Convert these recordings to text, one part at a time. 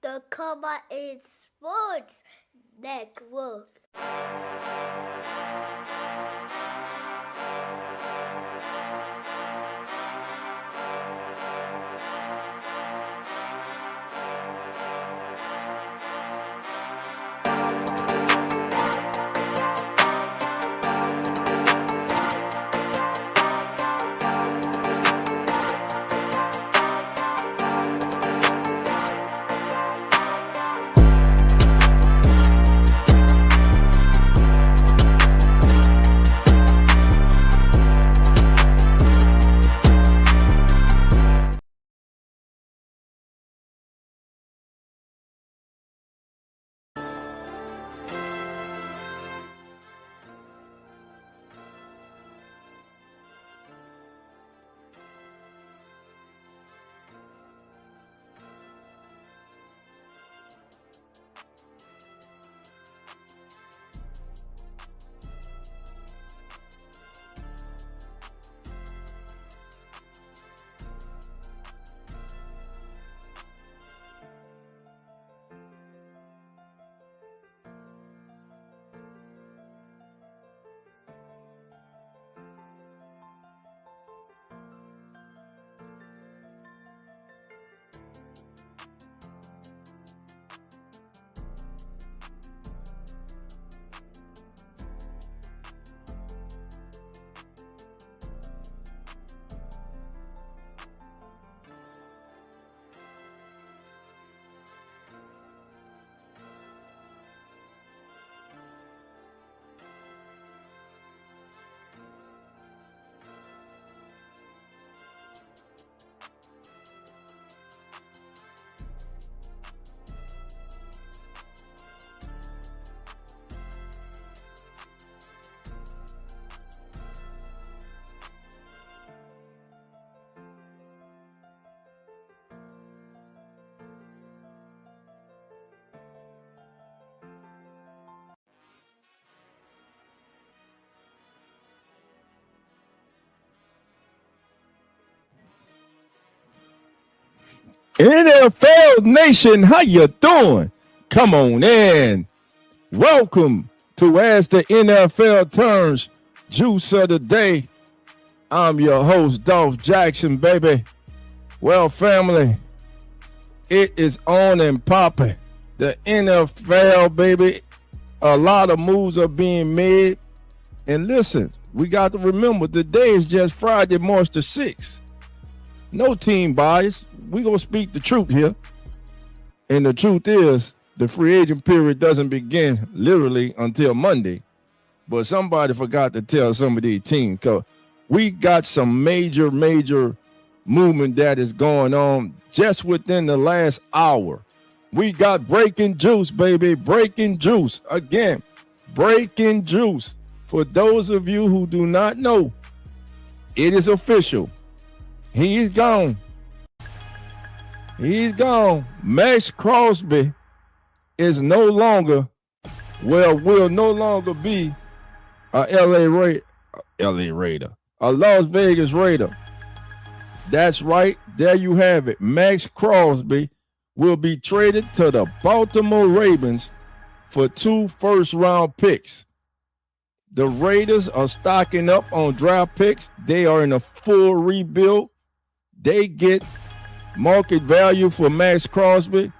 the Comma in Sports Network. NFL Nation, how you doing? Come on in. Welcome to As the NFL Turns, Juice of the Day. I'm your host, Dolph Jackson, baby. Well, family, it is on and popping. The NFL, baby, a lot of moves are being made. And listen, we got to remember, today is just Friday, March the 6th. No team bias. We're going to speak the truth here. And the truth is, the free agent period doesn't begin literally until Monday. But somebody forgot to tell some of these teams, because we got some major movement that is going on just within the last hour. We got breaking juice, baby. Breaking juice. Again, breaking juice. For those of you who do not know, it is official. He's gone. He's gone. Max Crosby is no longer, will no longer be a Las Vegas Raider. That's right. There you have it. Max Crosby will be traded to the Baltimore Ravens for 2 first-round picks. The Raiders are stocking up on draft picks. They are in a full rebuild. They get market value for Max Crosby.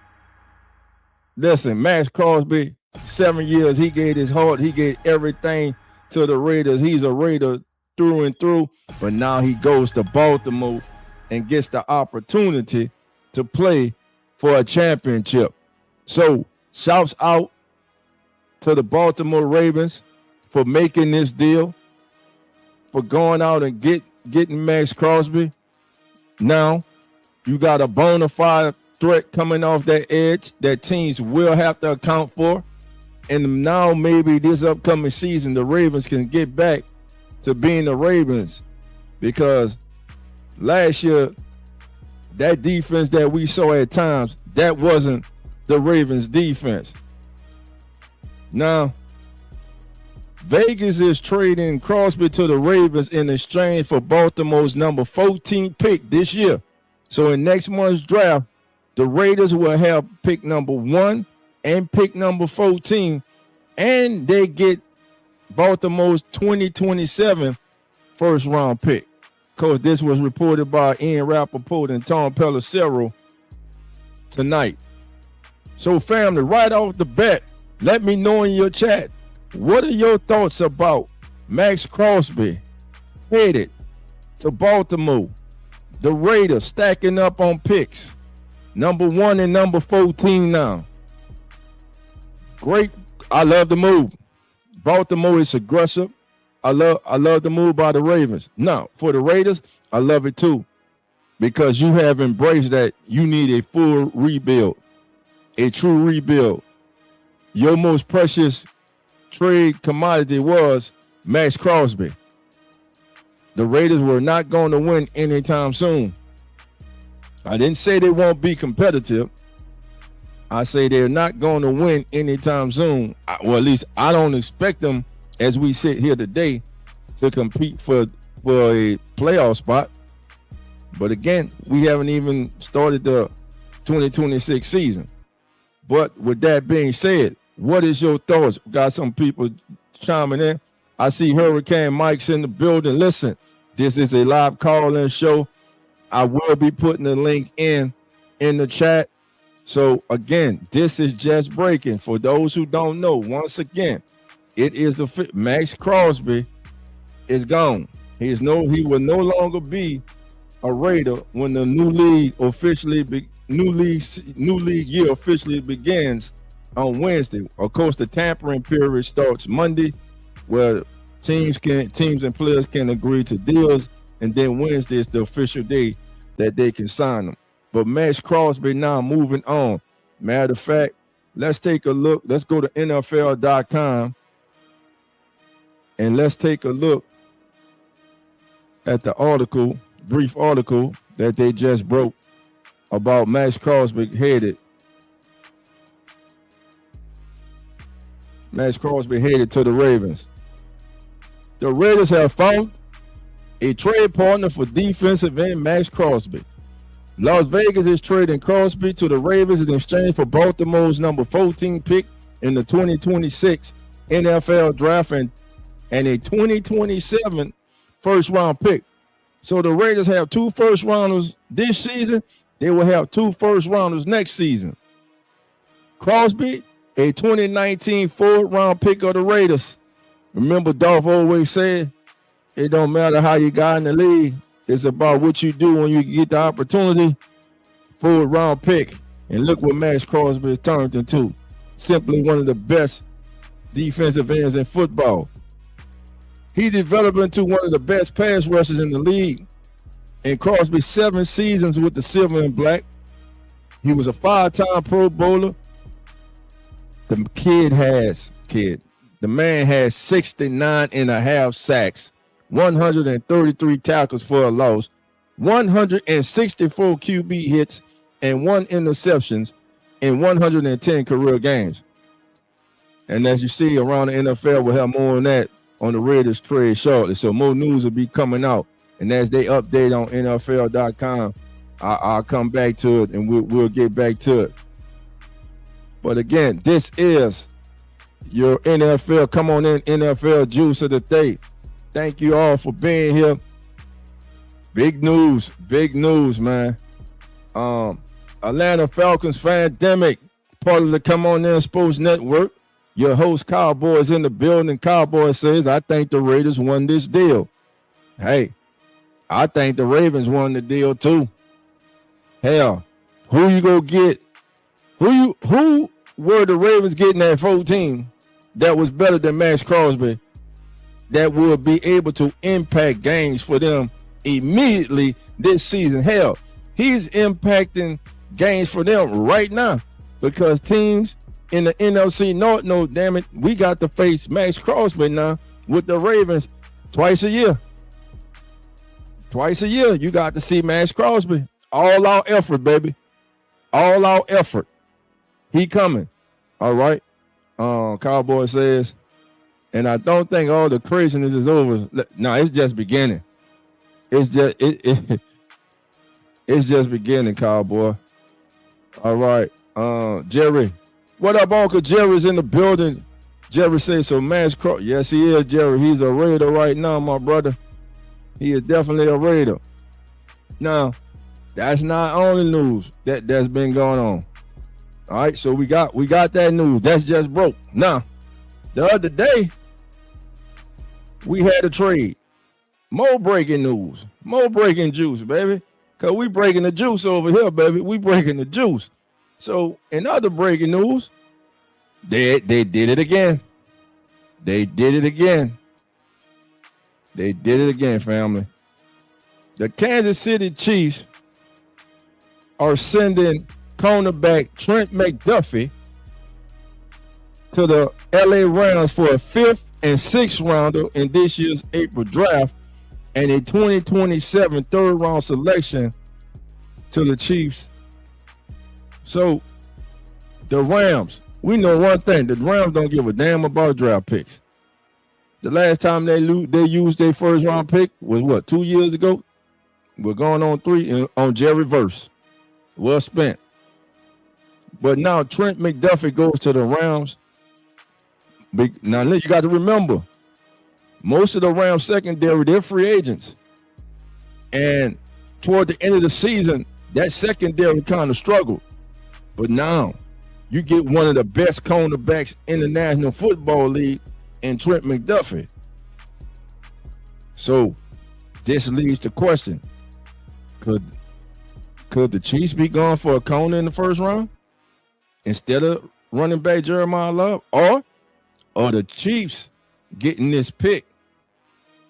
Listen, Max Crosby, 7 years, he gave his heart, he gave everything to the Raiders. He's a Raider through and through, but now he goes to Baltimore and gets the opportunity to play for a championship. So, shouts out to the Baltimore Ravens for making this deal, for going out and getting Max Crosby. Now, you got a bona fide threat coming off that edge that teams will have to account for. And now maybe this upcoming season, the Ravens can get back to being the Ravens, because last year, that defense that we saw at times, that wasn't the Ravens defense. Now, Vegas is trading Crosby to the Ravens in exchange for Baltimore's number 14 pick this year. So in next month's draft, The Raiders will have pick number 1 and pick number 14, and they get Baltimore's 2027 first round pick. Coach, this was reported by Ian Rappaport and Tom Pelissero tonight. So, family, right off the bat, let me know in your chat, what are your thoughts about Max Crosby headed to Baltimore? The Raiders stacking up on picks, number 1 and number 14 now. Great. I love the move. Baltimore is aggressive. I love the move by the Ravens. Now, for the Raiders, I love it too, because you have embraced that you need a full rebuild, a true rebuild. Your most precious trade commodity was Max Crosby. The Raiders were not going to win anytime soon. I didn't say they won't be competitive. I say they're not going to win anytime soon. Well, at least I don't expect them, as we sit here today, to compete for a playoff spot. But again, we haven't even started the 2026 season. But with that being said, what is your thoughts? Got some people chiming in. I see Hurricane Mike's in the building. Listen, this is a live call-in show. I will be putting the link in the chat. So again, this is just breaking. For those who don't know, once again, it is Max Crosby is gone. He will no longer be a Raider when the new league year officially begins on Wednesday. Of course, the tampering period starts Monday, where teams and players can agree to deals, and then Wednesday is the official day that they can sign them. But Max Crosby now moving on. Matter of fact, let's take a look. Let's go to NFL.com and let's take a look at the article, brief article that they just broke about Max Crosby headed. Max Crosby headed to the Ravens. The Raiders have found a trade partner for defensive end Max Crosby. Las Vegas is trading Crosby to the Ravens in exchange for Baltimore's number 14 pick in the 2026 NFL draft and a 2027 first round pick. So the Raiders have 2 first rounders this season. They will have 2 first rounders next season. Crosby, a 2019 4th round pick of the Raiders. Remember, Dolph always said, it don't matter how you got in the league. It's about what you do when you get the opportunity. 4th round pick. And look what Max Crosby has turned into. Simply one of the best defensive ends in football. He developed into one of the best pass rushers in the league. In Crosby's 7 seasons with the Silver and Black, he was a 5-time Pro Bowler. The man has 69.5 sacks, 133 tackles for a loss, 164 QB hits, and 1 interceptions in 110 career games. And as you see around the NFL, we'll have more on that on the Raiders trade shortly. So more news will be coming out. And as they update on NFL.com, I'll come back to it and we'll get back to it. But again, this is your NFL. Come on in, NFL Juice of the Day. Thank you all for being here. Big news, man. Atlanta Falcons Fandemic, part of the Come On In Sports Network. Your host, Cowboy, is in the building. Cowboy says, I think the Raiders won this deal. Hey, I think the Ravens won the deal too. Hell, who you go get? Who were the Ravens getting at 14 that was better than Max Crosby, that will be able to impact games for them immediately this season? Hell, he's impacting games for them right now because teams in the NFC North know, damn it, we got to face Max Crosby now with the Ravens twice a year. Twice a year, you got to see Max Crosby. All out effort, baby. All out effort. He coming. All right. Cowboy says, and I don't think all the craziness is over. No, it's just beginning. It's just beginning, Cowboy. All right. Jerry. What up, Uncle Jerry's in the building. Jerry says so. Max Crosby. Yes, he is, Jerry. He's a Raider right now, my brother. He is definitely a Raider. Now, that's not only news that's been going on. All right, so we got that news. That's just broke. Now, the other day, we had a trade. More breaking news. More breaking juice, baby. Because we breaking the juice over here, baby. We breaking the juice. So, in other breaking news, they did it again. They did it again. They did it again, family. The Kansas City Chiefs are sending cornerback Trent McDuffie to the LA Rams for a 5th and 6th rounder in this year's April draft and a 2027 third round selection to the Chiefs. So the Rams, we know one thing, the Rams don't give a damn about draft picks. The last time they used their first round pick was what, 2 years ago? We're going on 3 on Jerry Verse. Well spent. But now Trent McDuffie goes to the Rams. Now you got to remember, most of the Rams secondary, they're free agents. And toward the end of the season, that secondary kind of struggled. But now you get one of the best cornerbacks in the National Football League in Trent McDuffie. So this leads to question. Could the Chiefs be going for a corner in the first round instead of running back Jeremiah Love? Or the Chiefs getting this pick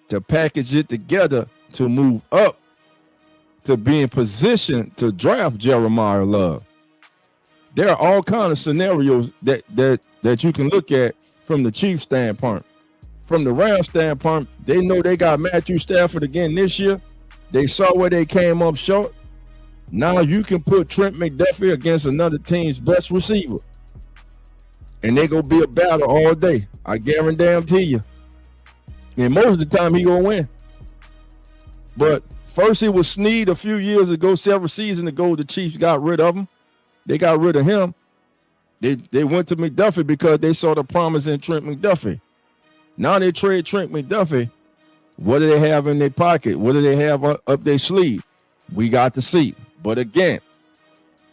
to package it together to move up to be in position to draft Jeremiah Love? There are all kinds of scenarios that you can look at from the Chiefs standpoint. From the Rams standpoint, they know they got Matthew Stafford again this year. They saw where they came up short. Now you can put Trent McDuffie against another team's best receiver. And they gonna be a battle all day. I guarantee you. And most of the time he gonna win. But first it was Snead a few years ago, several seasons ago, the Chiefs got rid of him. They got rid of him. They went to McDuffie because they saw the promise in Trent McDuffie. Now they trade Trent McDuffie. What do they have in their pocket? What do they have up their sleeve? We got to see. But again,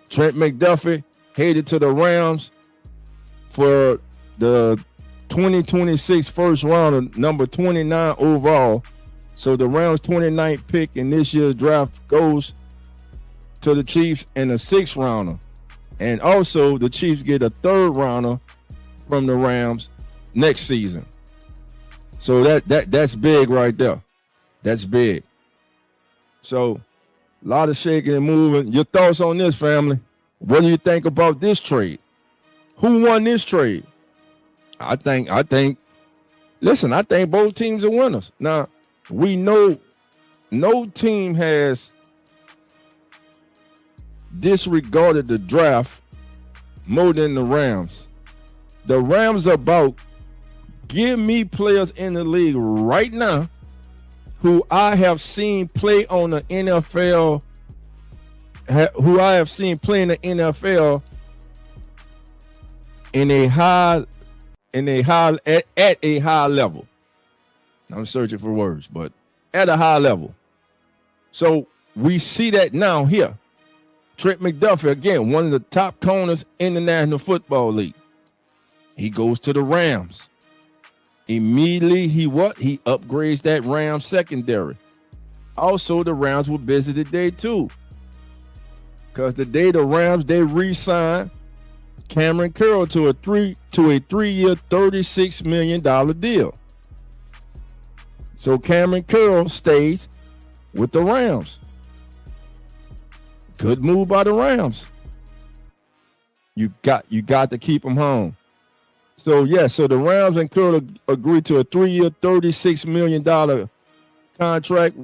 Trent McDuffie headed to the Rams for the 2026 first round, number 29 overall. So the Rams 29th pick in this year's draft goes to the Chiefs and a 6th rounder. And also the Chiefs get a 3rd rounder from the Rams next season. So that's big right there. That's big. So a lot of shaking and moving. Your thoughts on this, family? What do you think about this trade? Who won this trade? I think both teams are winners. Now, we know no team has disregarded the draft more than the Rams. The Rams are about give me players in the league right now who I have seen play on the NFL, who I have seen play in the NFL at a high level. I'm searching for words, but at a high level. So we see that now here. Trent McDuffie, again, one of the top corners in the National Football League. He goes to the Rams. Immediately, he upgrades that Rams secondary. Also, the Rams were busy today too, because today the Rams, they re-signed Cameron Curl to a 3-year, $36 million deal. So Cameron Curl stays with the Rams. Good move by the Rams. You got to keep him home. So so the Rams and Curl agreed to a 3-year, $36 million contract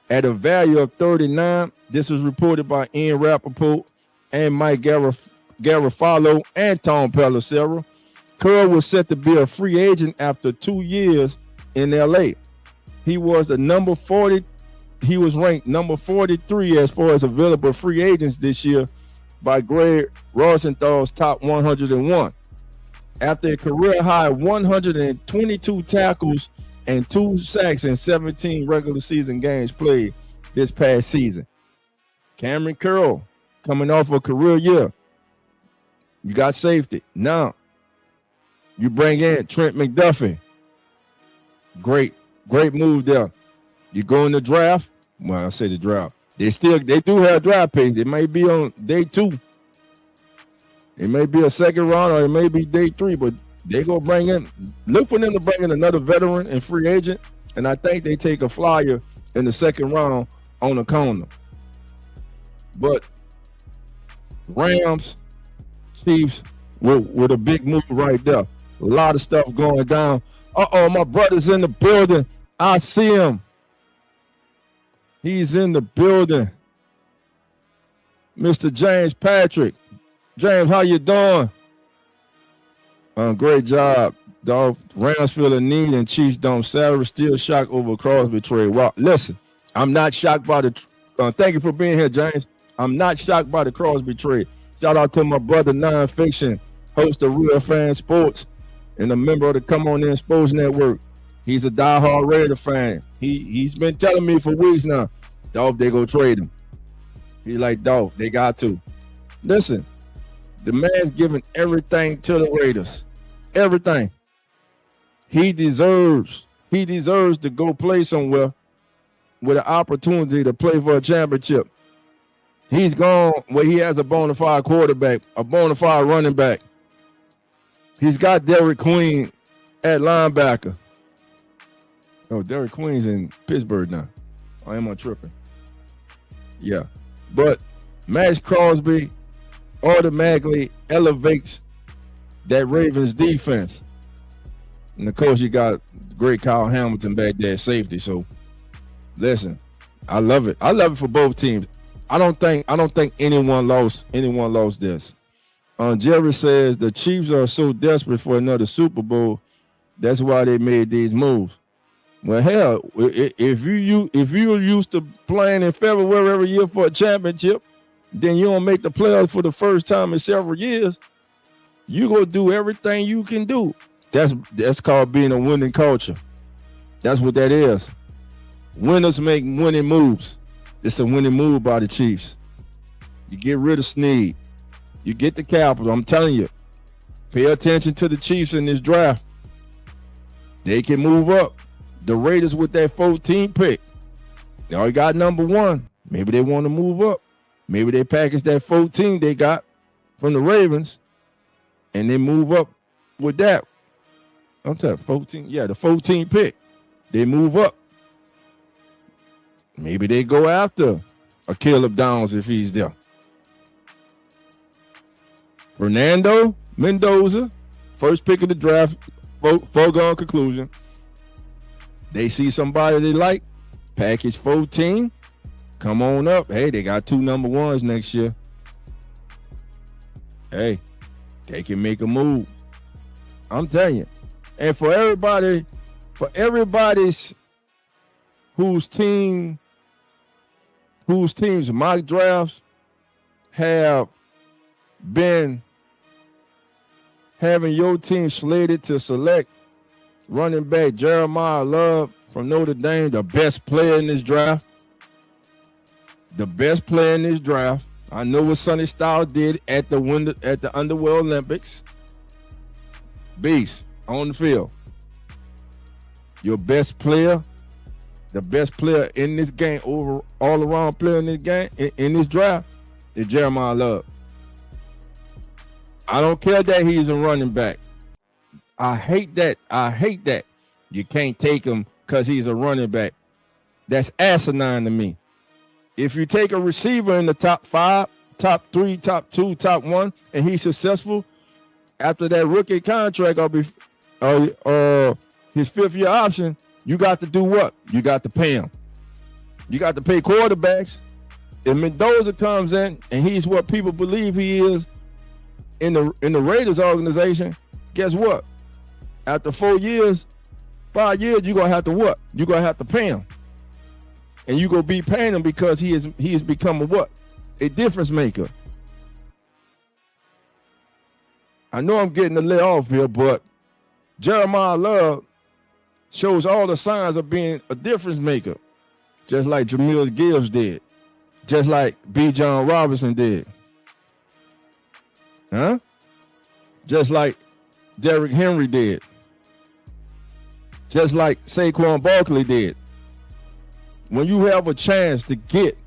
at a value of $39. This was reported by Ian Rappaport and Mike Garofalo and Tom Pelissero. Curl was set to be a free agent after 2 years in LA. He was number 40. He was ranked number 43 as far as available free agents this year by Greg Rosenthal's top 101. After a career-high 122 tackles and 2 sacks in 17 regular season games played this past season. Cameron Curl coming off a career year. You got safety. Now, you bring in Trent McDuffie. Great move there. You go in the draft. Well, I say the draft. They do have draft picks. It may be on day 2. It may be a second round or it may be day 3, but they go bring in, look for them to bring in another veteran and free agent. And I think they take a flyer in the second round on a corner. But Rams, Chiefs with a big move right there. A lot of stuff going down. My brother's in the building. I see him. He's in the building. Mr. James Patrick. James, how you doing? Great job, dog. Rams feel a need and Chiefs don't. Salary still shocked over Crosby trade. Well, listen, I'm not shocked by the. Thank you for being here, James. I'm not shocked by the Crosby trade. Shout out to my brother, Nonfiction, host of Real Fan Sports, and a member of the Come On In Sports Network. He's a diehard Raider fan. He's been telling me for weeks now, dog, they go trade him. He's like, dog, they got to. Listen, the man's giving everything to the Raiders. Everything. He deserves to go play somewhere with an opportunity to play for a championship. He's gone where he has a bona fide quarterback, a bona fide running back. He's got Derek Queen at linebacker. Oh, Derek Queen's in Pittsburgh now. I am tripping. Yeah. But Max Crosby automatically elevates that Ravens defense. And of course, you got great Kyle Hamilton back there at safety. So listen, I love it. I love it for both teams. I don't think anyone lost this. Jerry says the Chiefs are so desperate for another Super Bowl. That's why they made these moves. Well, hell, if you're used to playing in February every year for a championship, then you don't make the playoffs for the first time in several years. You go do everything you can do. That's called being a winning culture. That's what that is. Winners make winning moves. It's a winning move by the Chiefs. You get rid of Snead. You get the capital. I'm telling you, pay attention to the Chiefs in this draft. They can move up. The Raiders with that 14th pick. They already got number 1. Maybe they want to move up. Maybe they package that 14 they got from the Ravens and they move up with that. I'm telling you, 14. Yeah, the 14th pick. They move up. Maybe they go after a Caleb Downs if he's there. Fernando Mendoza, first pick of the draft, foregone conclusion. They see somebody they like, package 14, come on up. Hey, they got 2 number 1s next year. Hey, they can make a move. I'm telling you. And for everybody's whose team's mock drafts have been having your team slated to select running back Jeremiah Love from Notre Dame, the best player in this draft. The best player in this draft. I know what Sonny Styles did at the Underworld Olympics. Beast on the field. Your best player, the best player in this game, all around player in this game, in this draft, is Jeremiah Love. I don't care that he's a running back. I hate that. You can't take him because he's a running back. That's asinine to me. If you take a receiver in the top 5, top 3, top 2, top 1, and he's successful after that rookie contract or his 5th year option, you got to do what? You got to pay him. You got to pay quarterbacks. If Mendoza comes in and he's what people believe he is in the Raiders organization, guess what? After 5 years, you're gonna have to what? You're gonna have to pay him. And you're gonna be paying him because he has become a what? A difference maker. I know I'm getting a little off here, but Jeremiah Love shows all the signs of being a difference maker, just like Jamil Gibbs did, just like B. John Robinson did. Huh? Just like Derrick Henry did. Just like Saquon Barkley did. When you have a chance to get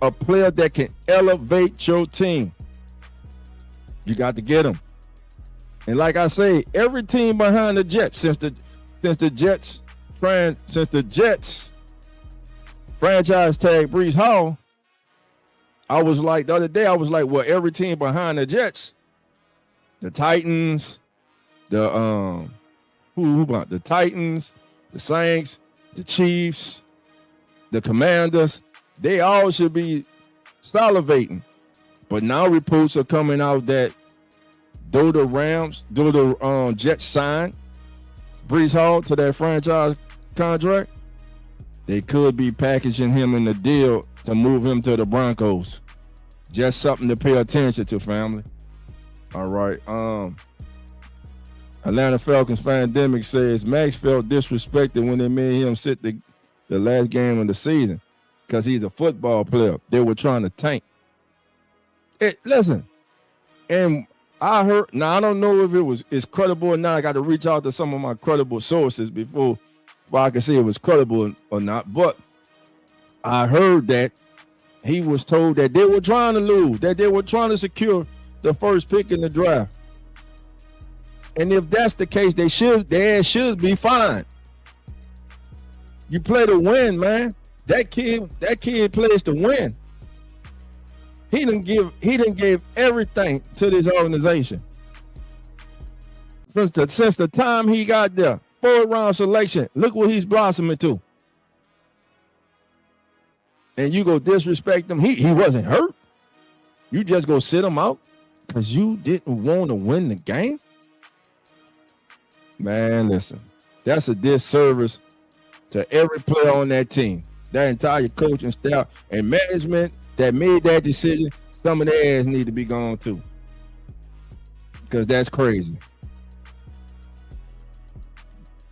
a player that can elevate your team, you got to get him. And like I say, every team behind the Jets, since the Jets franchise tag Breece Hall, I was like, the other day, I was like, well, every team behind the Jets, the Titans, the Titans, the Saints, the Chiefs, the Commanders, they all should be salivating. But now reports are coming out that though the Jets signed Breece Hall to that franchise contract, they could be packaging him in the deal to move him to the Broncos. Just something to pay attention to, family. All right. Atlanta Falcons Fandemic says Max felt disrespected when they made him sit the last game of the season because he's a football player. They were trying to tank. Listen, and I heard, now I don't know if it's credible or not. I got to reach out to some of my credible sources before I can say it was credible or not. But I heard that he was told that they were trying to lose, that they were trying to secure the first pick in the draft. And if that's the case, their ass should be fine. You play to win, man. That kid plays to win. He didn't give everything to this organization. Since the time he got there, 4th-round selection, look what he's blossoming to. And you go disrespect him. He wasn't hurt. You just go sit him out because you didn't want to win the game. Man, listen, that's a disservice to every player on that team, that entire coaching staff and management that made that decision. Some of their ass need to be gone too, because that's crazy.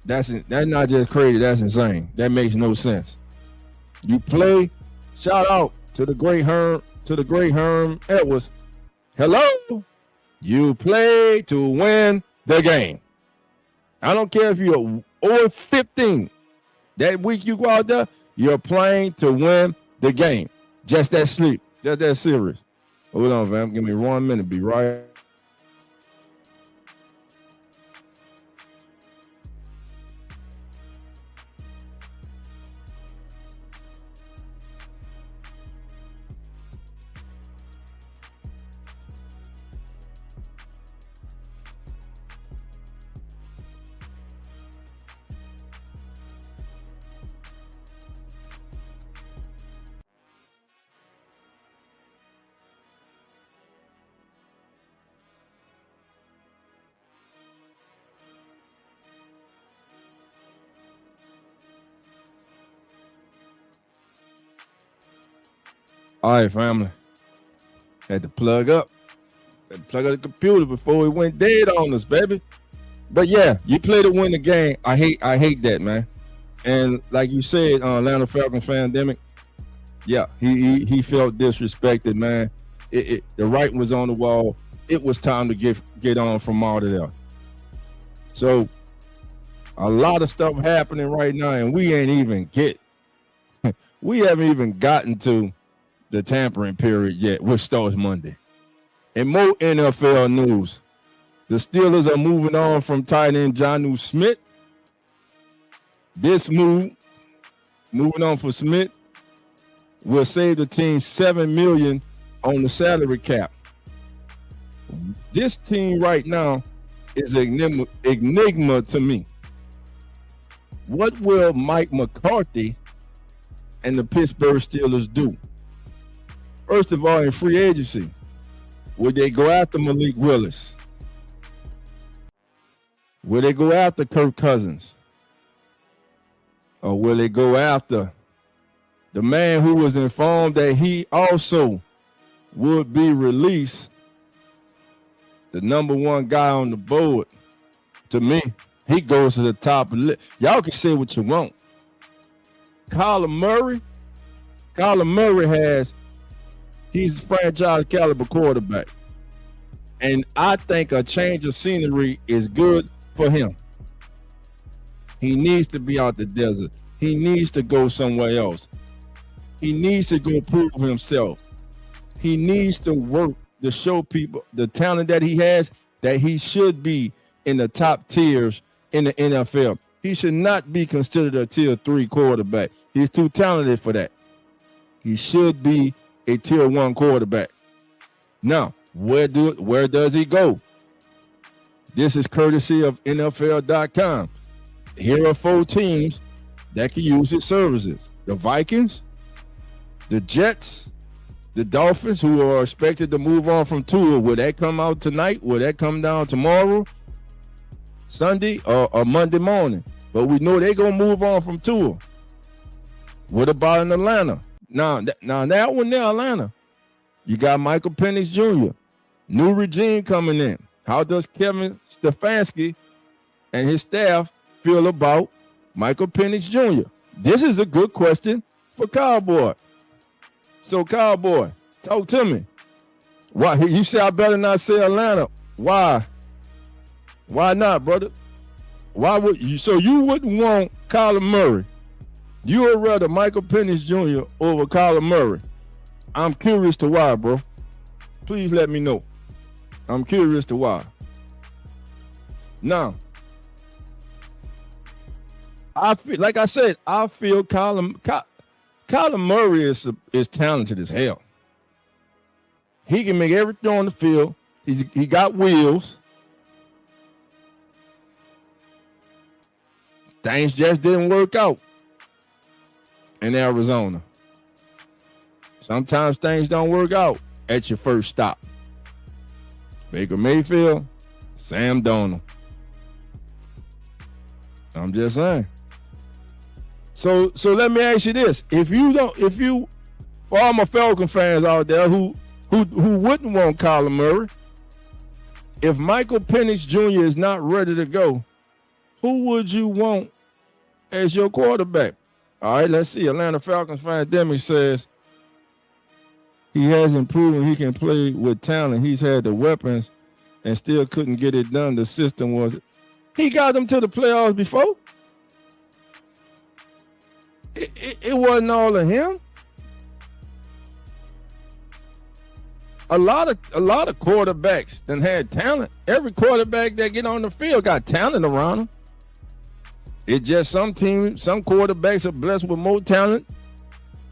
That's not just crazy. That's insane. That makes no sense. You play. Shout out to the great Herm Edwards. Hello. You play to win the game. I don't care if you're 0-15. That week you go out there, you're playing to win the game. Just that sleep. Just that serious. Hold on, fam. Give me 1 minute. Be right. All right, family. Had to plug up. Had to plug up the computer before it went dead on us, baby. But yeah, you play to win the game. I hate that, man. And like you said, Atlanta Falcons Fandemic, yeah, he felt disrespected, man. The writing was on the wall. It was time to get on from all of that. So a lot of stuff happening right now, and we haven't even gotten to the tampering period yet, which starts Monday. And more NFL news. The Steelers are moving on from tight end Jonnu Smith. This moving on for Smith, will save the team $7 million on the salary cap. This team right now is an enigma to me. What will Mike McCarthy and the Pittsburgh Steelers do? First of all, in free agency, will they go after Malik Willis? Will they go after Kirk Cousins? Or will they go after the man who was informed that he also would be released the number one guy on the board, to me, he goes to the top of the list. Y'all can say what you want. Kyler Murray he's a franchise caliber quarterback. And I think a change of scenery is good for him. He needs to be out the desert. He needs to go somewhere else. He needs to go prove himself. He needs to work to show people the talent that he has, that he should be in the top tiers in the NFL. He should not be considered a tier 3 quarterback. He's too talented for that. He should be a tier 1 quarterback. Now, where does he go? This is courtesy of NFL.com. Here are 4 teams that can use his services. The Vikings, the Jets, the Dolphins, who are expected to move on from Tua. Will that come out tonight? Will that come down tomorrow, Sunday, or Monday morning? But we know they're going to move on from Tua. What about in Atlanta? Now that one there, Atlanta, you got Michael Penix Jr., new regime coming in. How does Kevin Stefanski and his staff feel about Michael Penix Jr.? This is a good question for Cowboy. So, Cowboy, talk to me. Why you say I better not say Atlanta? Why? Why not, brother? Why would you? So you wouldn't want Kyler Murray? You would rather Michael Penix Jr. over Kyler Murray? I'm curious to why, bro. Please let me know. I'm curious to why. Now, I feel like I said, I feel Kyler Murray is talented as hell. He can make everything on the field. He got wheels. Things just didn't work out in Arizona. Sometimes things don't work out at your first stop. Baker Mayfield, Sam Darnold. I'm just saying. So let me ask you this: for all my Falcon fans out there who wouldn't want Kyler Murray, if Michael Penix Jr. is not ready to go, who would you want as your quarterback? All right, let's see. Atlanta Falcons fan Demi says he hasn't proven he can play with talent. He's had the weapons and still couldn't get it done. The system was. He got them to the playoffs before. It wasn't all of him. A lot of quarterbacks that had talent. Every quarterback that get on the field got talent around them. It's just some quarterbacks are blessed with more talent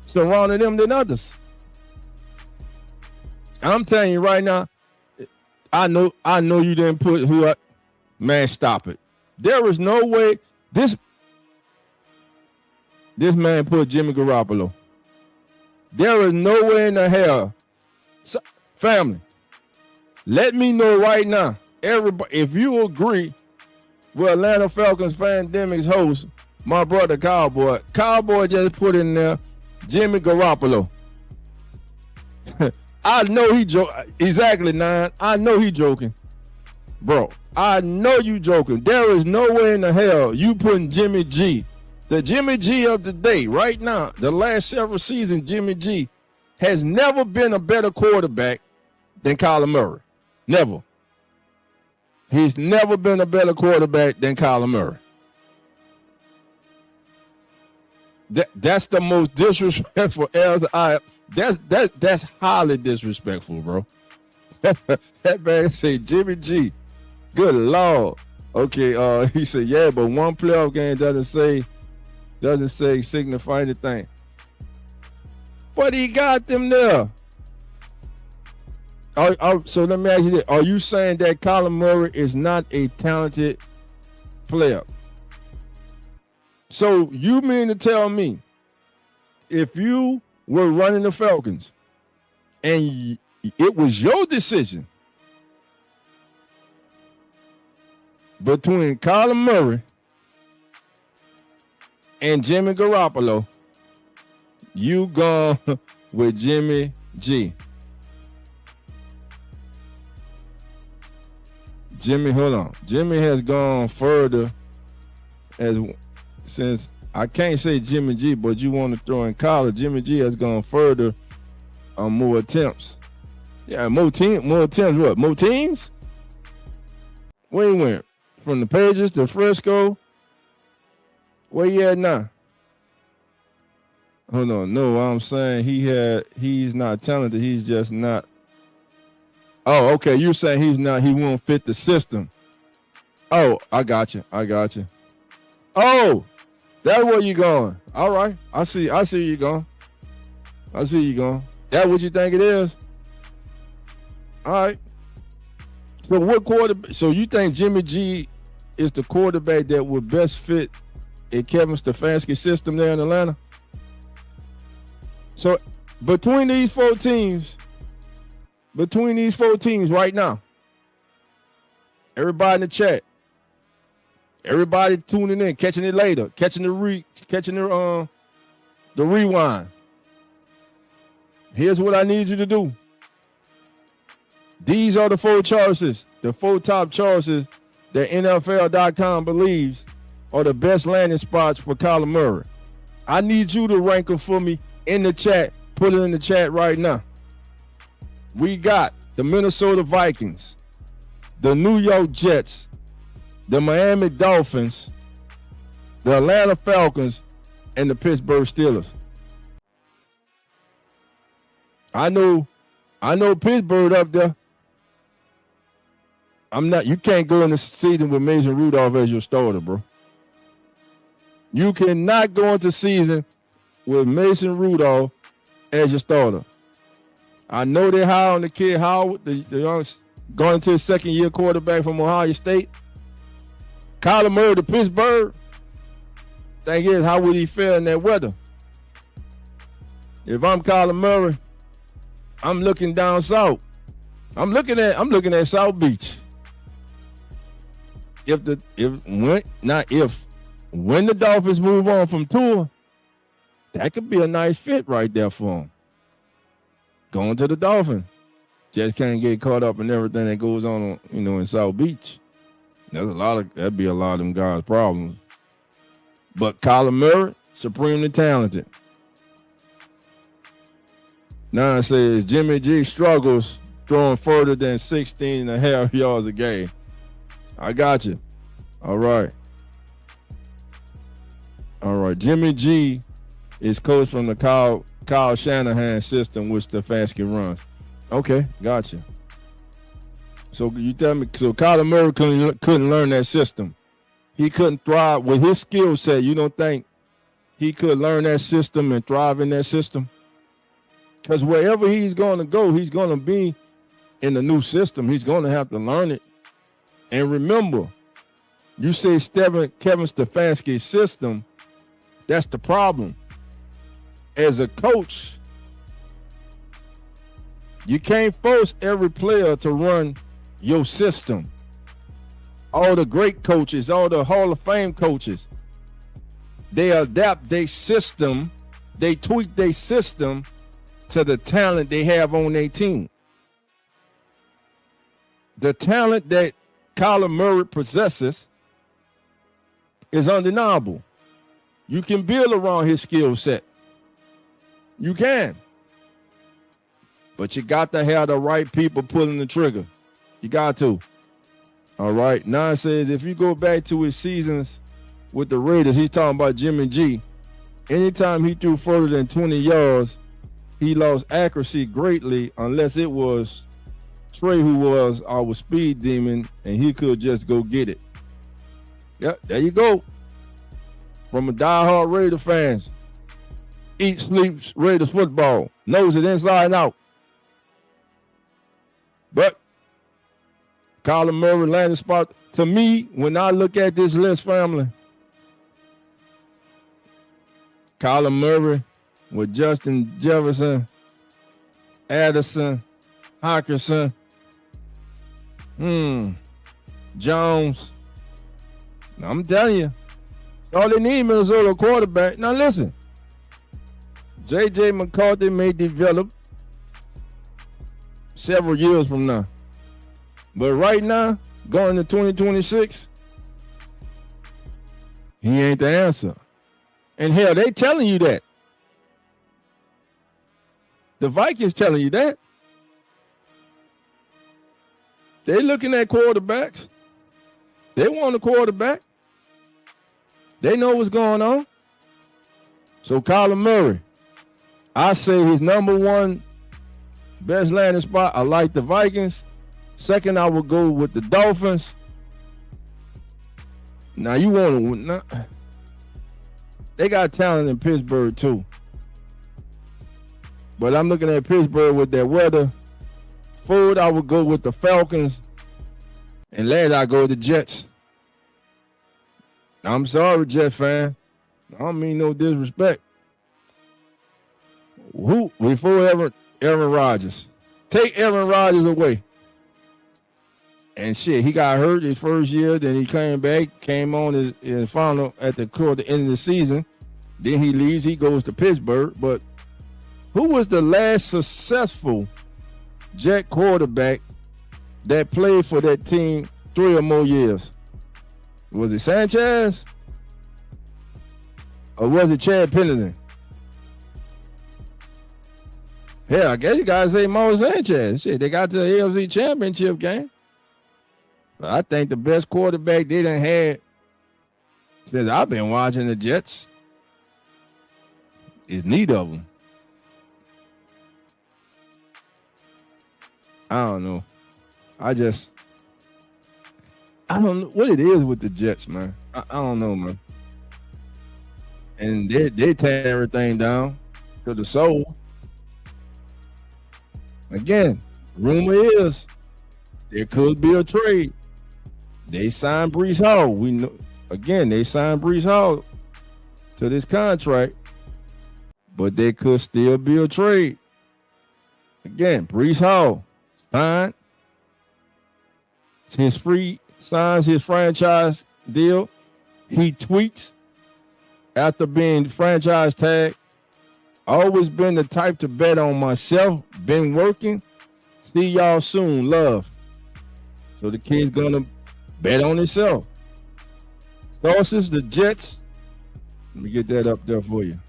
surrounding them than others. I'm telling you right now, I know you didn't put who up. Man, stop it. There is no way this man put Jimmy Garoppolo. There is no way in the hell. So, family, let me know right now, everybody, if you agree with Atlanta Falcons Pandemic's host, my brother Cowboy. Cowboy just put in there Jimmy Garoppolo. I know he joking. Exactly, 9. I know he joking. Bro, I know you joking. There is no way in the hell you putting Jimmy G. The Jimmy G of the day, right now, the last several seasons, Jimmy G has never been a better quarterback than Kyler Murray. Never. He's never been a better quarterback than Kyler Murray. That's the most disrespectful that's highly disrespectful, bro. That man say Jimmy G. Good Lord. Okay, he said, yeah, but one playoff game doesn't say signify anything. But he got them there. So let me ask you this. Are you saying that Kyler Murray is not a talented player? So you mean to tell me if you were running the Falcons and it was your decision between Kyler Murray and Jimmy Garoppolo, you gone with Jimmy G? Jimmy, hold on. Jimmy has gone further since I can't say Jimmy G, but you want to throw in college. Jimmy G has gone further on more attempts. Yeah, more attempts. What? More teams? Where he went? From the Pages to Frisco? Where he at now? Hold on. No, I'm saying he's not talented. He's just not. Oh, okay. You're saying he won't fit the system. Oh, I got you. Oh, that's where you going. All right. I see you going. That what you think it is? All right. So what quarterback? So you think Jimmy G is the quarterback that would best fit in Kevin Stefanski's system there in Atlanta? So between these four teams right now, everybody in the chat, everybody tuning in, catching it later, catching the rewind. Here's what I need you to do. These are the four choices, the four top choices that NFL.com believes are the best landing spots for Kyler Murray. I need you to rank them for me in the chat. Put it in the chat right now. We got the Minnesota Vikings, the New York Jets, the Miami Dolphins, the Atlanta Falcons, and the Pittsburgh Steelers. I know Pittsburgh up there. You can't go in the season with Mason Rudolph as your starter, bro. You cannot go into season with Mason Rudolph as your starter. I know they're high on the kid Howard, going into his second-year quarterback from Ohio State. Kyler Murray to Pittsburgh. Thing is, how would he fare in that weather? If I'm Kyler Murray, I'm looking down south. I'm looking at South Beach. When the Dolphins move on from Tua, that could be a nice fit right there for him. Going to the Dolphins. Just can't get caught up in everything that goes on, in South Beach. That'd be a lot of them guys' problems. But Kyler Murray, supremely talented. Now it says Jimmy G struggles throwing further than 16.5 yards a game. I got you. All right. Jimmy G is coached from the Kyle Shanahan system, which Stefanski runs. Okay, gotcha. So you tell me, so Kyler Murray couldn't learn that system. He couldn't thrive with his skill set. You don't think he could learn that system and thrive in that system? Because wherever he's going to go, he's going to be in the new system. He's going to have to learn it. And remember, you say Kevin Stefanski's system, that's the problem. As a coach, you can't force every player to run your system. All the great coaches, all the Hall of Fame coaches, they adapt their system, they tweak their system to the talent they have on their team. The talent that Kyler Murray possesses is undeniable. You can build around his skill set. You can. But you got to have the right people pulling the trigger. You got to. All right. Now it says if you go back to his seasons with the Raiders, he's talking about Jimmy G. Anytime he threw further than 20 yards, he lost accuracy greatly unless it was Trey who was our speed demon and he could just go get it. Yep, there you go. From a diehard Raider fans. Eats, sleeps Raiders football. Knows it inside and out. But Kyler Murray landing spot. To me, when I look at this list, family, Kyler Murray with Justin Jefferson, Addison, Hockenson, Jones. Now, I'm telling you, that's all they need, Minnesota quarterback. Now listen, J.J. McCarthy may develop several years from now. But right now, going to 2026, he ain't the answer. And hell, they telling you that. The Vikings telling you that. They looking at quarterbacks. They want a quarterback. They know what's going on. So Kyler Murray, I say his number one best landing spot. I like the Vikings. Second, I would go with the Dolphins. Now you want to? They got talent in Pittsburgh too. But I'm looking at Pittsburgh with that weather. Forward, I would go with the Falcons. And last, I go with the Jets. I'm sorry, Jet fan. I don't mean no disrespect. Who before Aaron Rodgers? Take Aaron Rodgers away. And shit, he got hurt his first year. Then he came back, came on in final at the end of the season. Then he leaves. He goes to Pittsburgh. But who was the last successful Jet quarterback that played for that team 3 or more years? Was it Sanchez? Or was it Chad Pennington? Hell, I guess you guys say Mo Sanchez. Shit, they got to the AFC Championship game. But I think the best quarterback they done had since I've been watching the Jets is neither of them. I don't know. I don't know what it is with the Jets, man. I don't know, man. And they tear everything down to the soul. Again, rumor is there could be a trade. They signed Breece Hall. We know again, they signed Breece Hall to this contract, but there could still be a trade. Again, Breece Hall signed signs his franchise deal. He tweets after being franchise tagged. Always been the type to bet on myself. Been working. See y'all soon. Love. So the kid's gonna bet on himself. Sources, the Jets. Let me get that up there for you.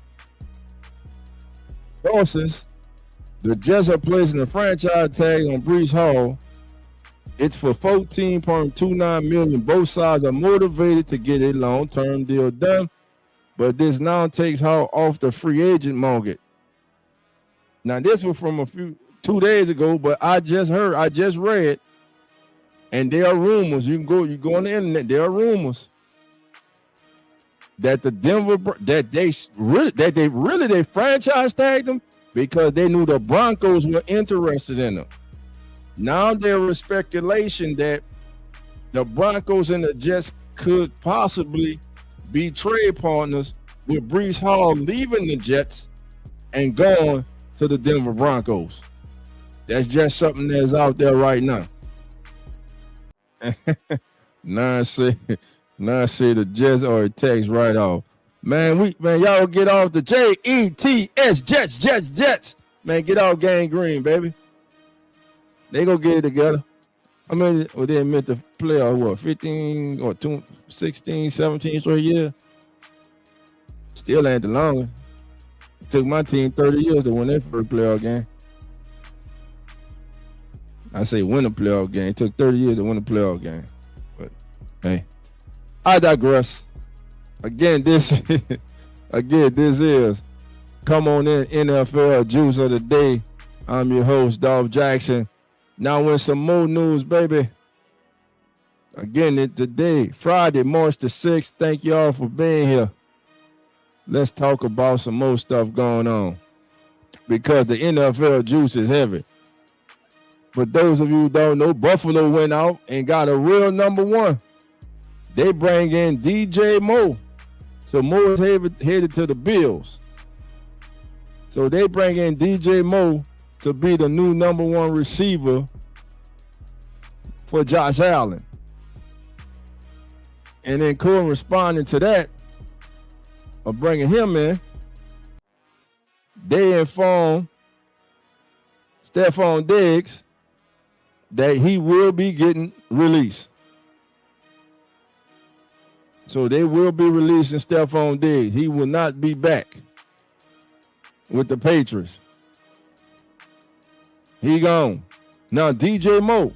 Sources, the Jets are placing a franchise tag on Breece Hall. It's for $14.29 million. Both sides are motivated to get a long-term deal done, but this now takes Hall off the free agent market. Now, this was from 2 days ago, but I just read, and there are rumors. You go on the internet. There are rumors that they franchise tagged them because they knew the Broncos were interested in them. Now there is speculation that the Broncos and the Jets could possibly be trade partners, with Breece Hall leaving the Jets and going to the Denver Broncos. That's just something that's out there right now. Nah, say the Jets are a text right off. Man, y'all get off the Jets, Jets. Man, get off Gang Green, baby. They go get it together. I mean, they meant to play 15 or 16, 17 straight years. Still ain't the longest. It took my team 30 years to win their first playoff game. I say win a playoff game. It took 30 years to win a playoff game. But hey, I digress. Again, this is Come On In NFL Juice of the Day. I'm your host, Dolph Jackson. Now with some more news, baby. Again, today, Friday, March the 6th. Thank you all for being here. Let's talk about some more stuff going on, because the NFL juice is heavy. For those of you who don't know, Buffalo went out and got a real number one. They bring in DJ Moore. So Moore is headed to the Bills. So they bring in DJ Moore to be the new number one receiver for Josh Allen. And then corresponding to that, of bringing him in, they inform Stephon Diggs that he will be getting released. So they will be releasing Stephon Diggs. He will not be back with the Patriots. He gone. Now DJ Moore.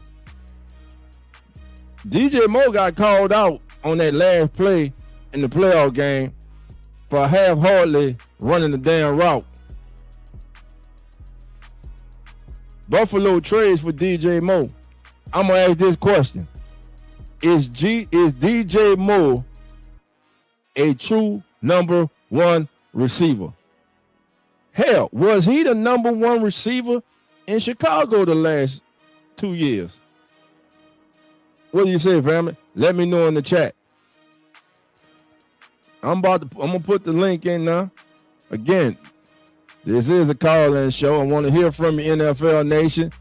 DJ Moore got called out on that last play in the playoff game for half-heartedly running the damn route. Buffalo trades for DJ Moore. I'm gonna ask this question: Is DJ Moore a true number one receiver? Hell, was he the number one receiver in Chicago the last 2 years? What do you say, family? Let me know in the chat. I'm gonna put the link in now. Again, this is a call-in show. I want to hear from you, NFL Nation.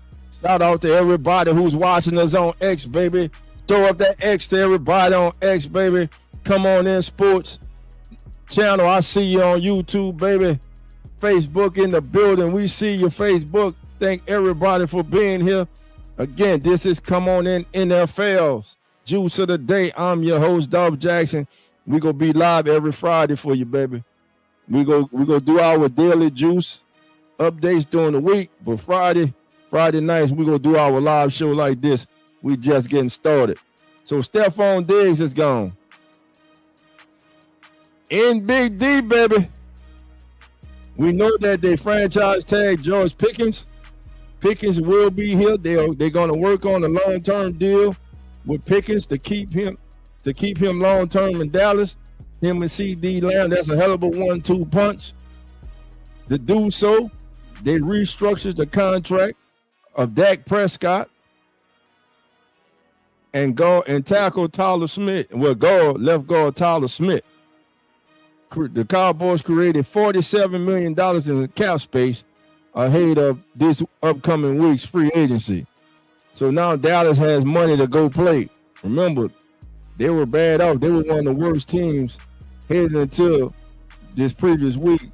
Shout out to everybody who's watching us on X, baby. Throw up that X to everybody on X, baby. Come on in, sports channel. I see you on YouTube, baby. Facebook in the building. We see your Facebook. Thank everybody for being here. Again, this is Come On In NFL's Juice of the Day. I'm your host, Dolph Jackson. We gonna be live every Friday for you, baby. We go do our daily juice updates during the week, but Friday nights we gonna do our live show like this. We just getting started. So Stephon Diggs is gone. In Big D, baby. We know that they franchise tag George Pickens. Pickens will be here. They're gonna work on a long-term deal with Pickens to keep him long-term in Dallas. Him and CD Lamb, that's a hell of a 1-2 punch. To do so, they restructured the contract of Dak Prescott and tackle Tyler Smith. Well, left guard Tyler Smith. The Cowboys created $47 million in the cap space ahead of this upcoming week's free agency. So now Dallas has money to go play. Remember, they were bad off. They were one of the worst teams heading until this previous week,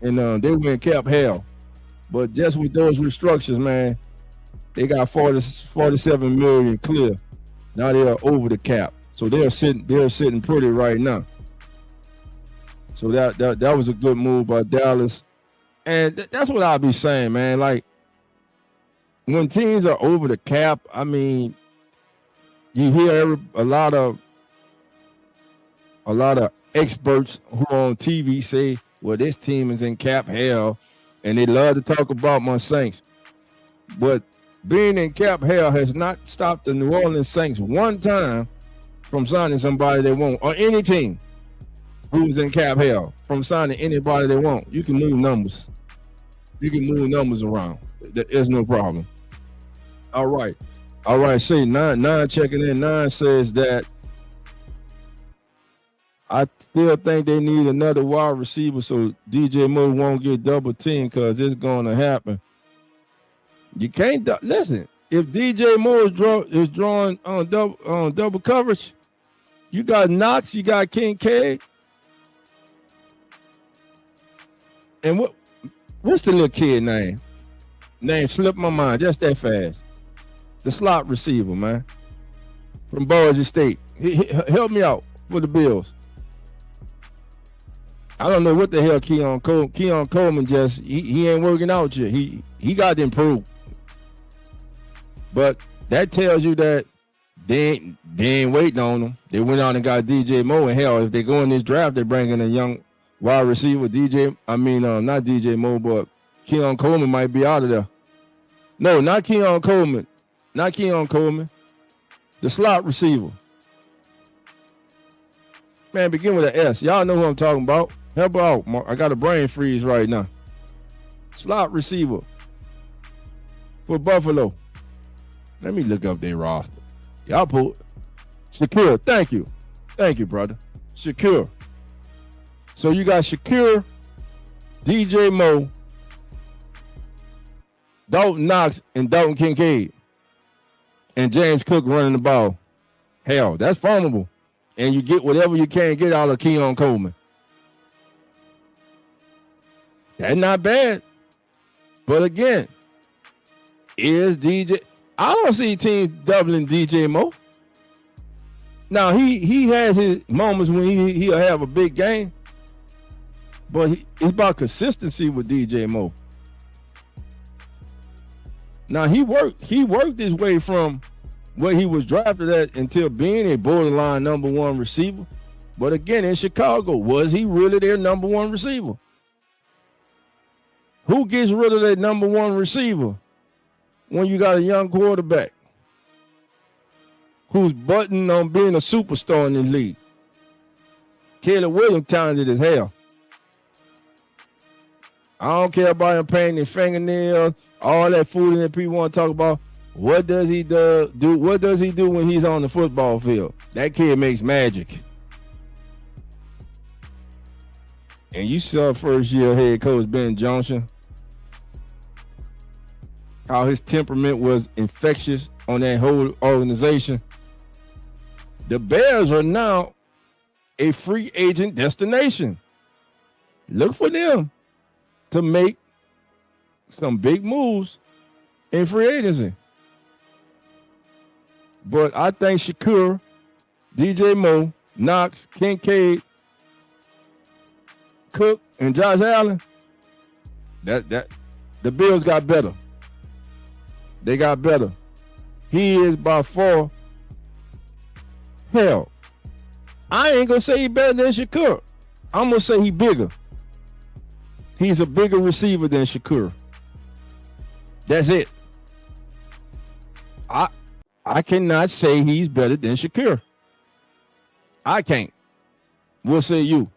and they were in cap hell. But just with those restructures, man, they got 47 million clear. Now they are over the cap, so they're sitting pretty right now. So that was a good move by Dallas, and that's what I'll be saying, man. Like when teams are over the cap, I mean, you hear a lot of experts who are on TV say, well, this team is in cap hell, and they love to talk about my Saints. But being in cap hell has not stopped the New Orleans Saints one time from signing somebody they want, or any team who's in cap hell from signing anybody they want. You can move numbers. You can move numbers around. There's no problem. All right. Say nine checking in. 9 says that I still think they need another wide receiver so DJ Moore won't get double teamed because it's going to happen. You can't listen. If DJ Moore is drawing on double coverage, you got Knox, you got Kincaid, and what's the little kid name? Name slipped my mind just that fast. The slot receiver, man, from Boise State. He help me out for the Bills. I don't know what the hell Keon Coleman just he ain't working out yet. He got to improve. But that tells you that they ain't waiting on him. They went out and got DJ Moore, and hell, if they go in this draft, they bring in a young wide receiver. Not DJ Moore, but Keon Coleman might be out of there. No, not Keon Coleman. Not Keon Coleman. The slot receiver. Man, begin with an S. Y'all know who I'm talking about. Help out. I got a brain freeze right now. Slot receiver for Buffalo. Let me look up their roster. Y'all pull Shakur. Thank you. Thank you, brother. Shakur. So you got Shakur, DJ Moore, Dalton Knox, and Dalton Kincaid. And James Cook running the ball. Hell, that's formidable. And you get whatever you can get out of Keon Coleman. That's not bad. But again, I don't see teams doubling DJ Moore. Now he has his moments when he'll have a big game, but it's about consistency with DJ Moore. Now he worked his way from where he was drafted at until being a borderline number one receiver. But again, in Chicago, was he really their number one receiver? Who gets rid of that number one receiver when you got a young quarterback who's buttoned on being a superstar in the league? Caleb Williams talented as hell. I don't care about him painting his fingernails, all that food that people want to talk about. What does he do? What does he do when he's on the football field? That kid makes magic. And you saw first year head coach Ben Johnson, how his temperament was infectious on that whole organization. The Bears are now a free agent destination. Look for them to make some big moves in free agency. But I think Shakur, DJ Moore, Knox, Kincaid, Cook, and Josh Allen, that the Bills got better. They got better. He is by far, hell, I ain't gonna say he better than Shakur. I'm gonna say he bigger. He's a bigger receiver than Shakur. That's it. I cannot say he's better than Shakur. I can't. We'll say you.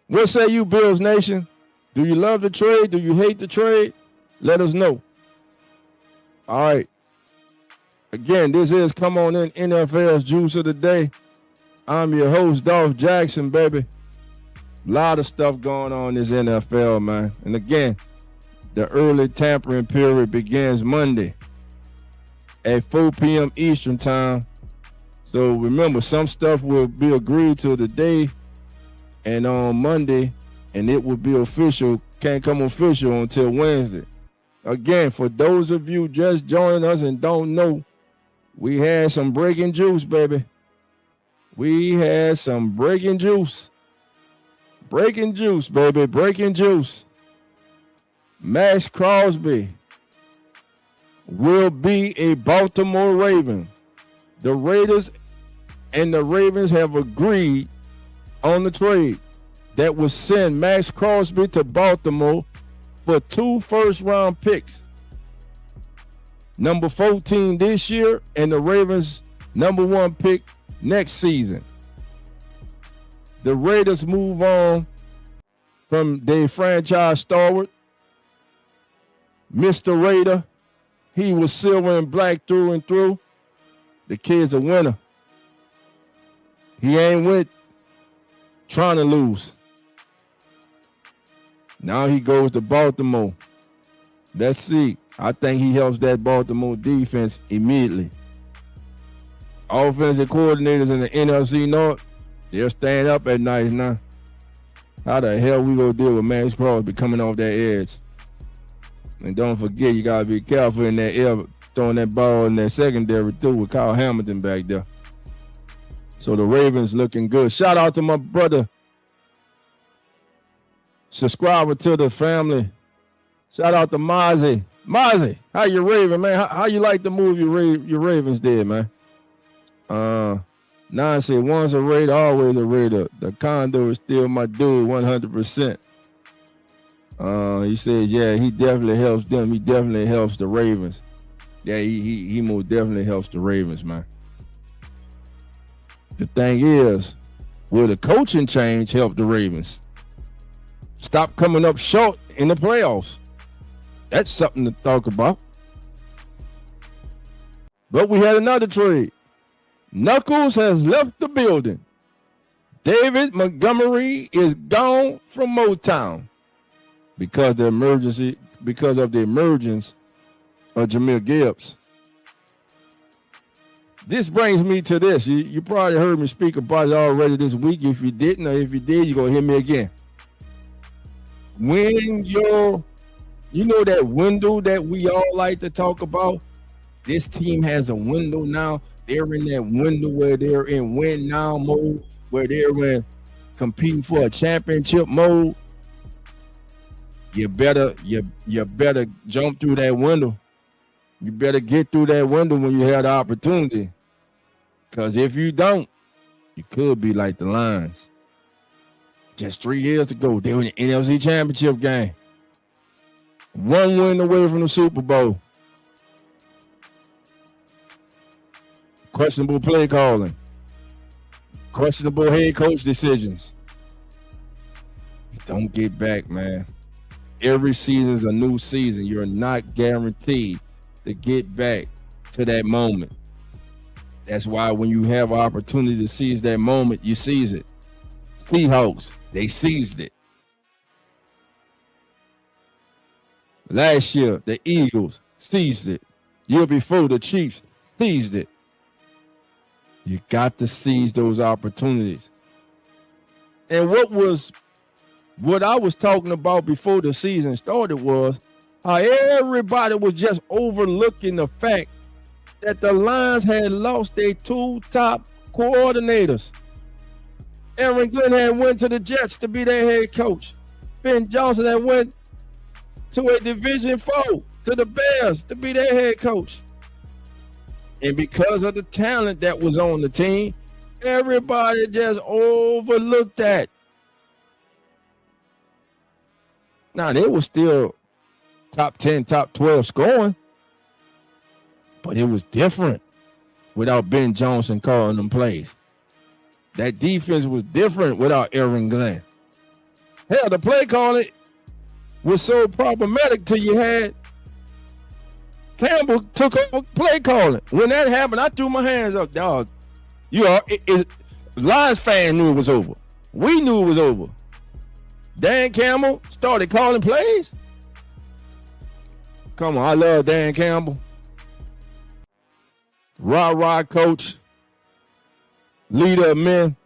We'll say you, Bills Nation. Do you love the trade? Do you hate the trade? Let us know. All right. Again, this is Come On In NFL's Juice of the Day. I'm your host, Dolph Jackson, baby. A lot of stuff going on in this NFL, man. And again, the early tampering period begins Monday at 4 p.m. Eastern time. So remember, some stuff will be agreed to today and on Monday, and it will be official, can't come official until Wednesday. Again, for those of you just joining us and don't know, we had some breaking juice, baby. We had some breaking juice. Breaking juice, baby, breaking juice. Max Crosby will be a Baltimore Raven. The Raiders and the Ravens have agreed on the trade that will send Max Crosby to Baltimore for 2 first-round picks. Number 14 this year and the Ravens' number 1 pick next season. The Raiders move on from their franchise stalwart, Mr. Raider. He was silver and black through and through. The kid's a winner. He ain't with trying to lose. Now he goes to Baltimore. Let's see. I think he helps that Baltimore defense immediately. Offensive coordinators in the NFC North, they're staying up at night now. How the hell we gonna deal with Max Crosby coming off that edge? And don't forget, you gotta be careful in that air, throwing that ball in that secondary too with Kyle Hamilton back there. So the Ravens looking good. Shout out to my brother, subscriber to the family. Shout out to Mozzie. Mozzie, how you Raven, man? How you like the move your Ravens did, man? Nine said, once a Raider, always a Raider. The Condor is still my dude, 100%. He says, yeah, he definitely helps them. He definitely helps the Ravens. Yeah, he most definitely helps the Ravens, man. The thing is, will the coaching change help the Ravens? Stop coming up short in the playoffs. That's something to talk about. But we had another trade. Knuckles has left the building. David Montgomery is gone from Motown because of the emergence of Jahmyr Gibbs. This brings me to this. You probably heard me speak about it already this week. If you didn't, or if you did, you're going to hear me again. When you know that window that we all like to talk about, this team has a window now. they're in that window where they're in win now mode, where they're in competing for a championship mode, you better jump through that window. You better get through that window when you have the opportunity. Because if you don't, you could be like the Lions. Just 3 years ago, they were in the NFC Championship game. 1 win away from the Super Bowl. Questionable play calling. Questionable head coach decisions. Don't get back, man. Every season is a new season. You're not guaranteed to get back to that moment. That's why when you have an opportunity to seize that moment, you seize it. Seahawks, they seized it. Last year, the Eagles seized it. Year before, the Chiefs seized it. You got to seize those opportunities. And what I was talking about before the season started was how everybody was just overlooking the fact that the Lions had lost their 2 top coordinators. Aaron Glenn had went to the Jets to be their head coach. Ben Johnson had went to a Division 4 to the Bears to be their head coach. And because of the talent that was on the team, everybody just overlooked that. Now, they were still top 10, top 12 scoring, but it was different without Ben Johnson calling them plays. That defense was different without Aaron Glenn. Hell, the play calling was so problematic till you had Campbell took over play calling. When that happened, I threw my hands up, dog. Lions fans knew it was over. We knew it was over. Dan Campbell started calling plays. Come on, I love Dan Campbell. Rah coach, leader of men.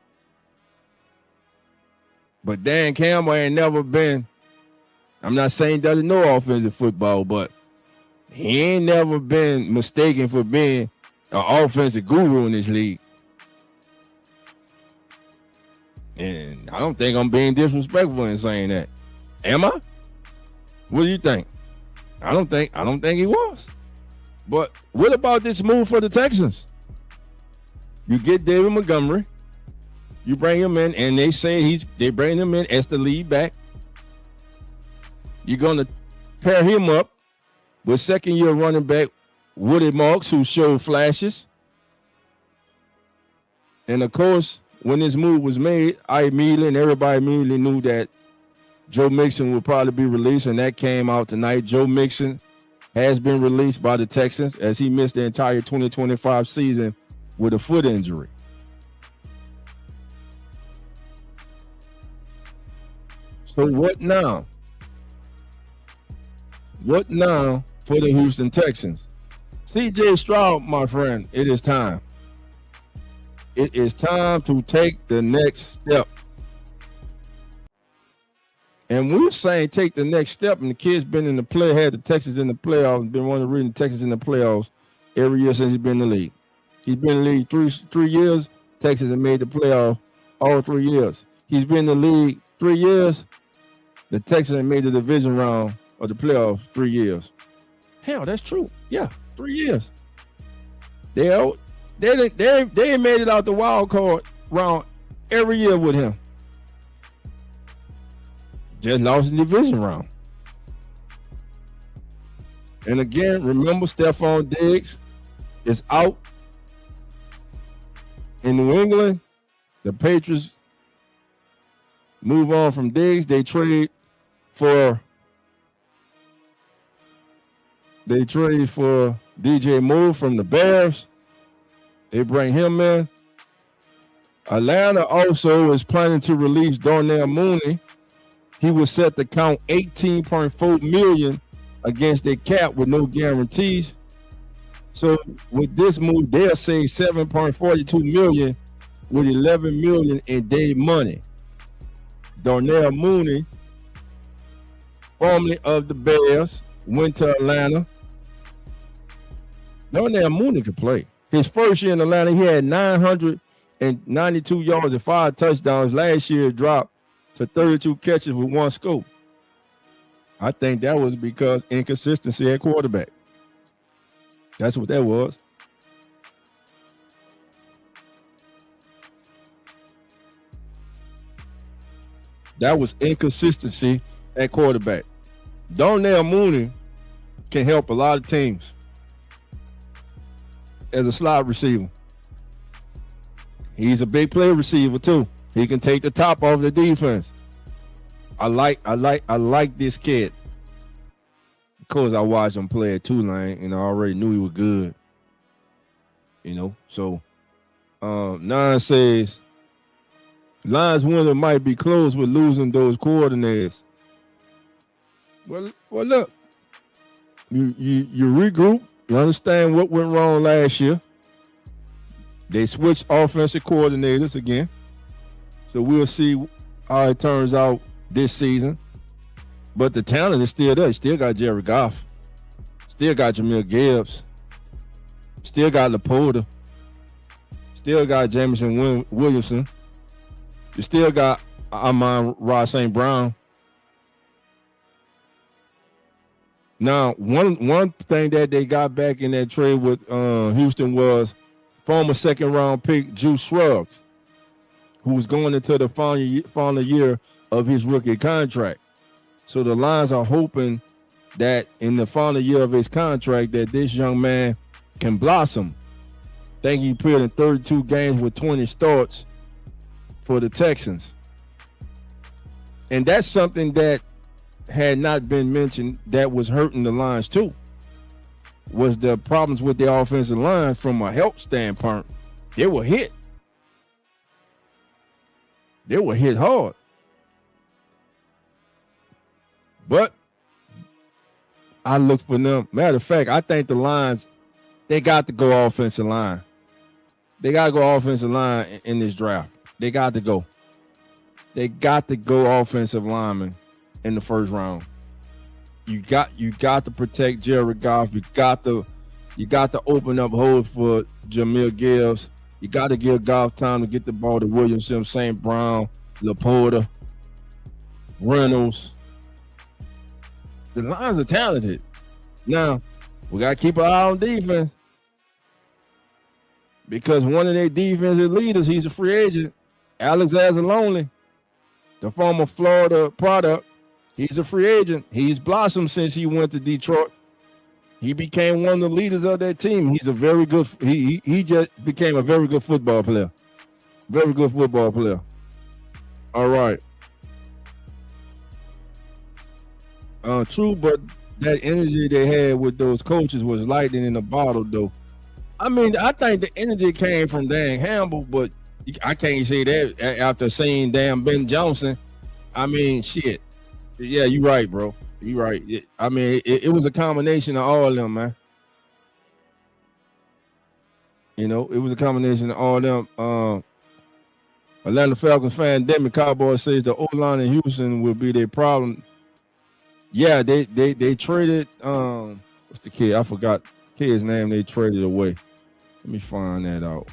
But Dan Campbell ain't never been, I'm not saying he doesn't know offensive football, but he ain't never been mistaken for being an offensive guru in this league. And I don't think I'm being disrespectful in saying that. Am I? What do you think? I don't think he was. But what about this move for the Texans? You get David Montgomery, you bring him in, and they say they bring him in as the lead back. You're gonna pair him up with second-year running back Woody Marks, who showed flashes. And of course, when this move was made, everybody immediately knew that Joe Mixon would probably be released, and that came out tonight. Joe Mixon has been released by the Texans as he missed the entire 2025 season with a foot injury. So what now? What now for the Houston Texans? C.J. Stroud, my friend, it is time. It is time to take the next step. And we're saying take the next step, and the kid's been in the had the Texans in the playoffs, been one of the reasons Texans in the playoffs every year since he's been in the league. He's been in the league three years. Texans have made the playoff all 3 years. He's been in the league 3 years. The Texans have made the division round of the playoffs 3 years. Hell, that's true. Yeah, 3 years. They made it out the wild card round every year with him. Just lost the division round. And again, remember Stephon Diggs is out in New England. The Patriots move on from Diggs. They trade for DJ Moore from the Bears. They bring him in. Atlanta also is planning to release Darnell Mooney. He was set to count $18.4 million against their cap with no guarantees. So with this move, they'll save $7.42 million with $11 million in day money. Darnell Mooney, formerly of the Bears, went to Atlanta. Darnell Mooney could play. His first year in Atlanta, he had 992 yards and 5 touchdowns. Last year, it dropped to 32 catches with 1 scoop. I think that was because inconsistency at quarterback. That's what that was. That was inconsistency at quarterback. Darnell Mooney can help a lot of teams as a slot receiver. He's a big play receiver too. He can take the top off the defense. I like this kid. Of course, I watched him play at Tulane, and I already knew he was good. You know, so Nine says Lions winner might be close with losing those coordinators. Well, look, you regroup. You understand what went wrong last year. They switched offensive coordinators again, so we'll see how it turns out this season. But the talent is still there. You still got Jerry Goff, still got Jamil Gibbs, still got Laporta, still got Jamison Williamson. You still got Amon-Ra St. Brown. Now, one thing that they got back in that trade with Houston was former second-round pick Juice Scruggs, who was going into the final year of his rookie contract. So the Lions are hoping that in the final year of his contract that this young man can blossom. I think he played in 32 games with 20 starts for the Texans. And that's something that had not been mentioned that was hurting the Lions too, was the problems with the offensive line from a health standpoint. They were hit. They were hit hard. But I look for them. Matter of fact, I think the Lions, they got to go offensive line. They got to go offensive line in this draft. They got to go. They got to go offensive lineman in the first round. You got to protect Jared Goff. You got to open up holes for Jamil Gibbs. You got to give Goff time to get the ball to Williamson, St. Brown, Laporta, Reynolds. The Lions are talented. Now, we got to keep an eye on defense, because one of their defensive leaders, he's a free agent, Alex Anzalone, the former Florida product. He's a free agent. He's blossomed since he went to Detroit. He became one of the leaders of that team. He's a very good. He just became a very good football player. Very good football player. All right. True, but that energy they had with those coaches was lightning in a bottle, though. I mean, I think the energy came from Dan Campbell, but I can't say that after seeing damn Ben Johnson. I mean, shit. Yeah, you're right, bro. You're right. It was a combination of all of them, man. You know, it was a combination of all of them. Atlanta Falcons fan Demi Cowboy says the O-line in Houston will be their problem. Yeah, they traded what's the kid? I forgot the kid's name they traded away. Let me find that out.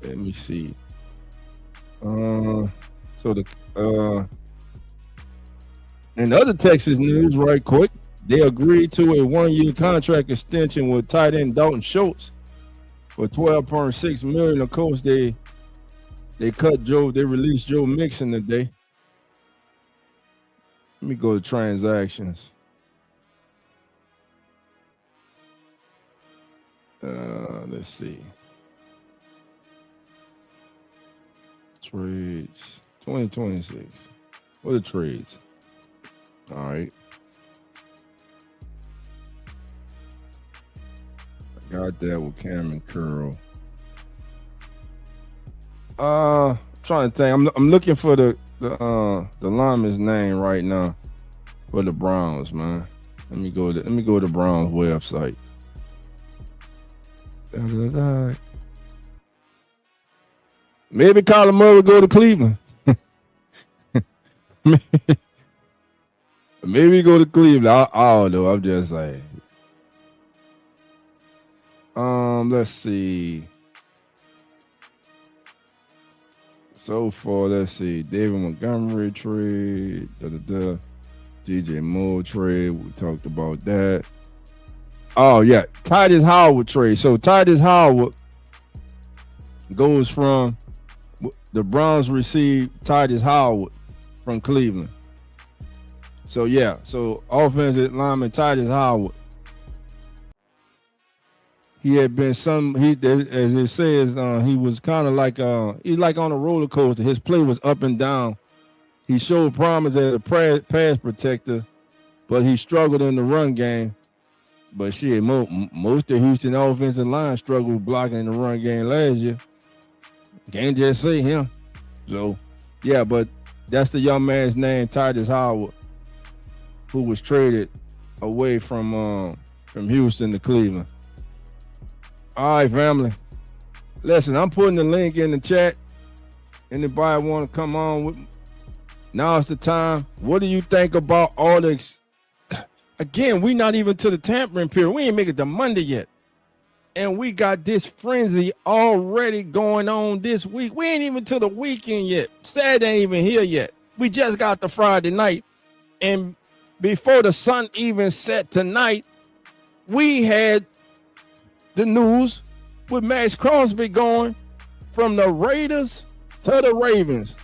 Let me see. So the in other Texas news, right quick, they agreed to a 1-year contract extension with tight end Dalton Schultz for $12.6 million. Of course, they released Joe Mixon today. Let me go to transactions. Let's see. Trades 2026. What are trades? All right. I got that with Cameron Curl. Trying to think. I'm looking for the lineman's name right now for the Browns, man. Let me go to the Browns website. Maybe Kyler Murray go to Cleveland. Maybe go to Cleveland. I don't know. I'm just saying. Let's see. So far, let's see. David Montgomery trade. DJ Moore trade. We talked about that. Oh, yeah. Titus Howard trade. So Titus Howard goes from the Browns received Titus Howard from Cleveland. So, yeah. So offensive lineman Titus Howard. He had been as it says, he was kind of like, he's like on a roller coaster. His play was up and down. He showed promise as a pass protector, but he struggled in the run game. But shit, most of Houston offensive line struggled blocking in the run game last year. Can't just say him. So, yeah, but that's the young man's name, Titus Howard, who was traded away from Houston to Cleveland. All right, family. Listen, I'm putting the link in the chat. Anybody want to come on with me? Now's the time. What do you think about all this? Again, we not even to the tampering period. We ain't make it to Monday yet. And we got this frenzy already going on this week. We ain't even to the weekend yet. Saturday ain't even here yet. We just got the Friday night. And before the sun even set tonight, we had the news with Max Crosby going from the Raiders to the Ravens.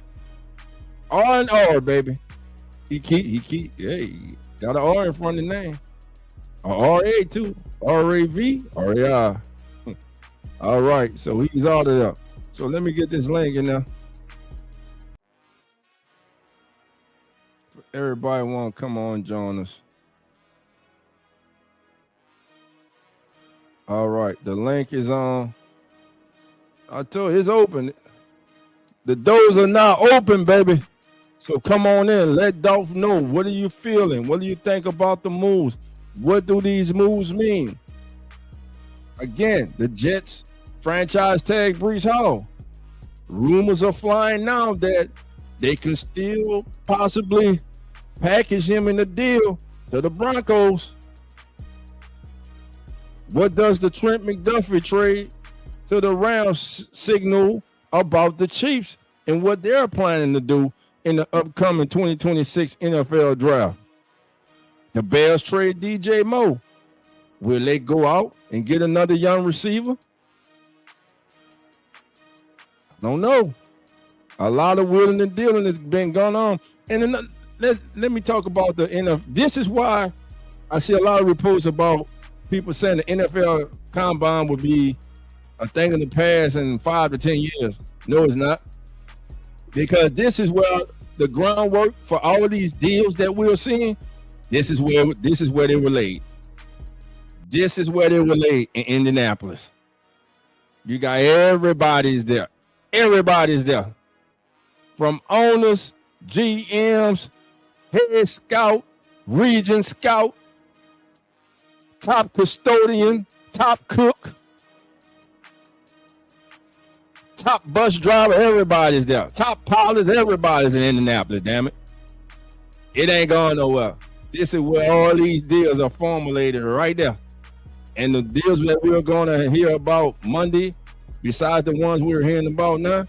R&R, baby. He got an R in front of the name. R-A too. R-A-V, R-A-R. All right, so he's all it up. So let me get this link in there. Everybody want to come on, join us. All right, the link is on. I told you it's open. The doors are now open, baby. So come on in. Let Dolph know. What are you feeling? What do you think about the moves? What do these moves mean? Again, the Jets franchise tag Breece Hall. Rumors are flying now that they can still possibly package him in the deal to the Broncos. What does the Trent McDuffie trade to the Rams signal about the Chiefs and what they're planning to do in the upcoming 2026 NFL draft? The Bears trade DJ Moore. Will they go out and get another young receiver? I don't know. A lot of wheeling and dealing has been going on. And let me talk about the NFL. This is why I see a lot of reports about people saying the NFL combine would be a thing in the past in 5 to 10 years. No, it's not. Because this is where the groundwork for all of these deals that we're seeing, this is where they were laid. This is where they were laid in Indianapolis. You got everybody's there. Everybody's there. From owners, GMs, head scout, region scout, top custodian, top cook, top bus driver, everybody's there. Top pilots, everybody's in Indianapolis, damn it. It ain't going nowhere. This is where all these deals are formulated right there. And the deals that we're going to hear about Monday, besides the ones we're hearing about now,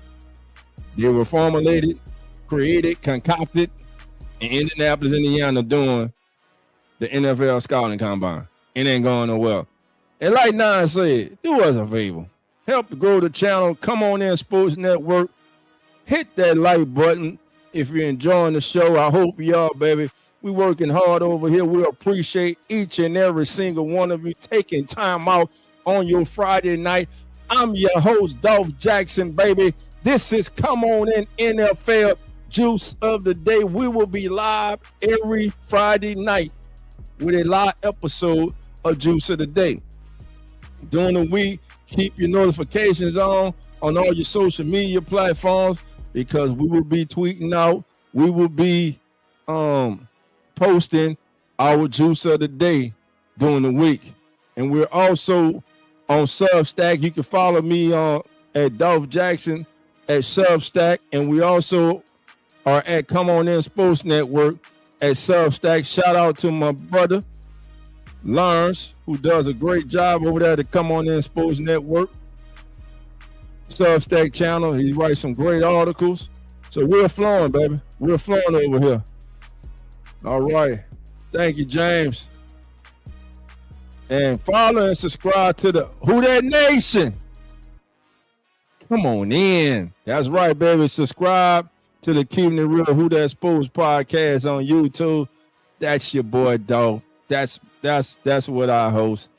they were formulated, created, concocted in Indianapolis, Indiana, doing the NFL scouting combine. It ain't going nowhere. And like Nine said, do us a favor. Help to grow the channel. Come on in, Sports Network. Hit that like button if you're enjoying the show. I hope you are, baby. We working hard over here. We appreciate each and every single one of you taking time out on your Friday night. I'm your host, Dolph Jackson, baby. This is Come On In NFL Juice of the Day. We will be live every Friday night with a live episode of Juice of the Day. During the week, keep your notifications on all your social media platforms, because we will be tweeting out. We will be posting our Juice of the Day during the week. And we're also on Substack. You can follow me at Dolph Jackson at Substack. And we also are at Come On In Sports Network at Substack. Shout out to my brother, Lawrence, who does a great job over there at the Come On In Sports Network Substack channel. He writes some great articles. So we're flowing, baby. We're flowing over here. All right. Thank you, James. And follow and subscribe to the Who That Nation. Come on in. That's right, baby. Subscribe to the Keeping It Real Who That Sports podcast on YouTube. That's your boy, dog. That's what I host.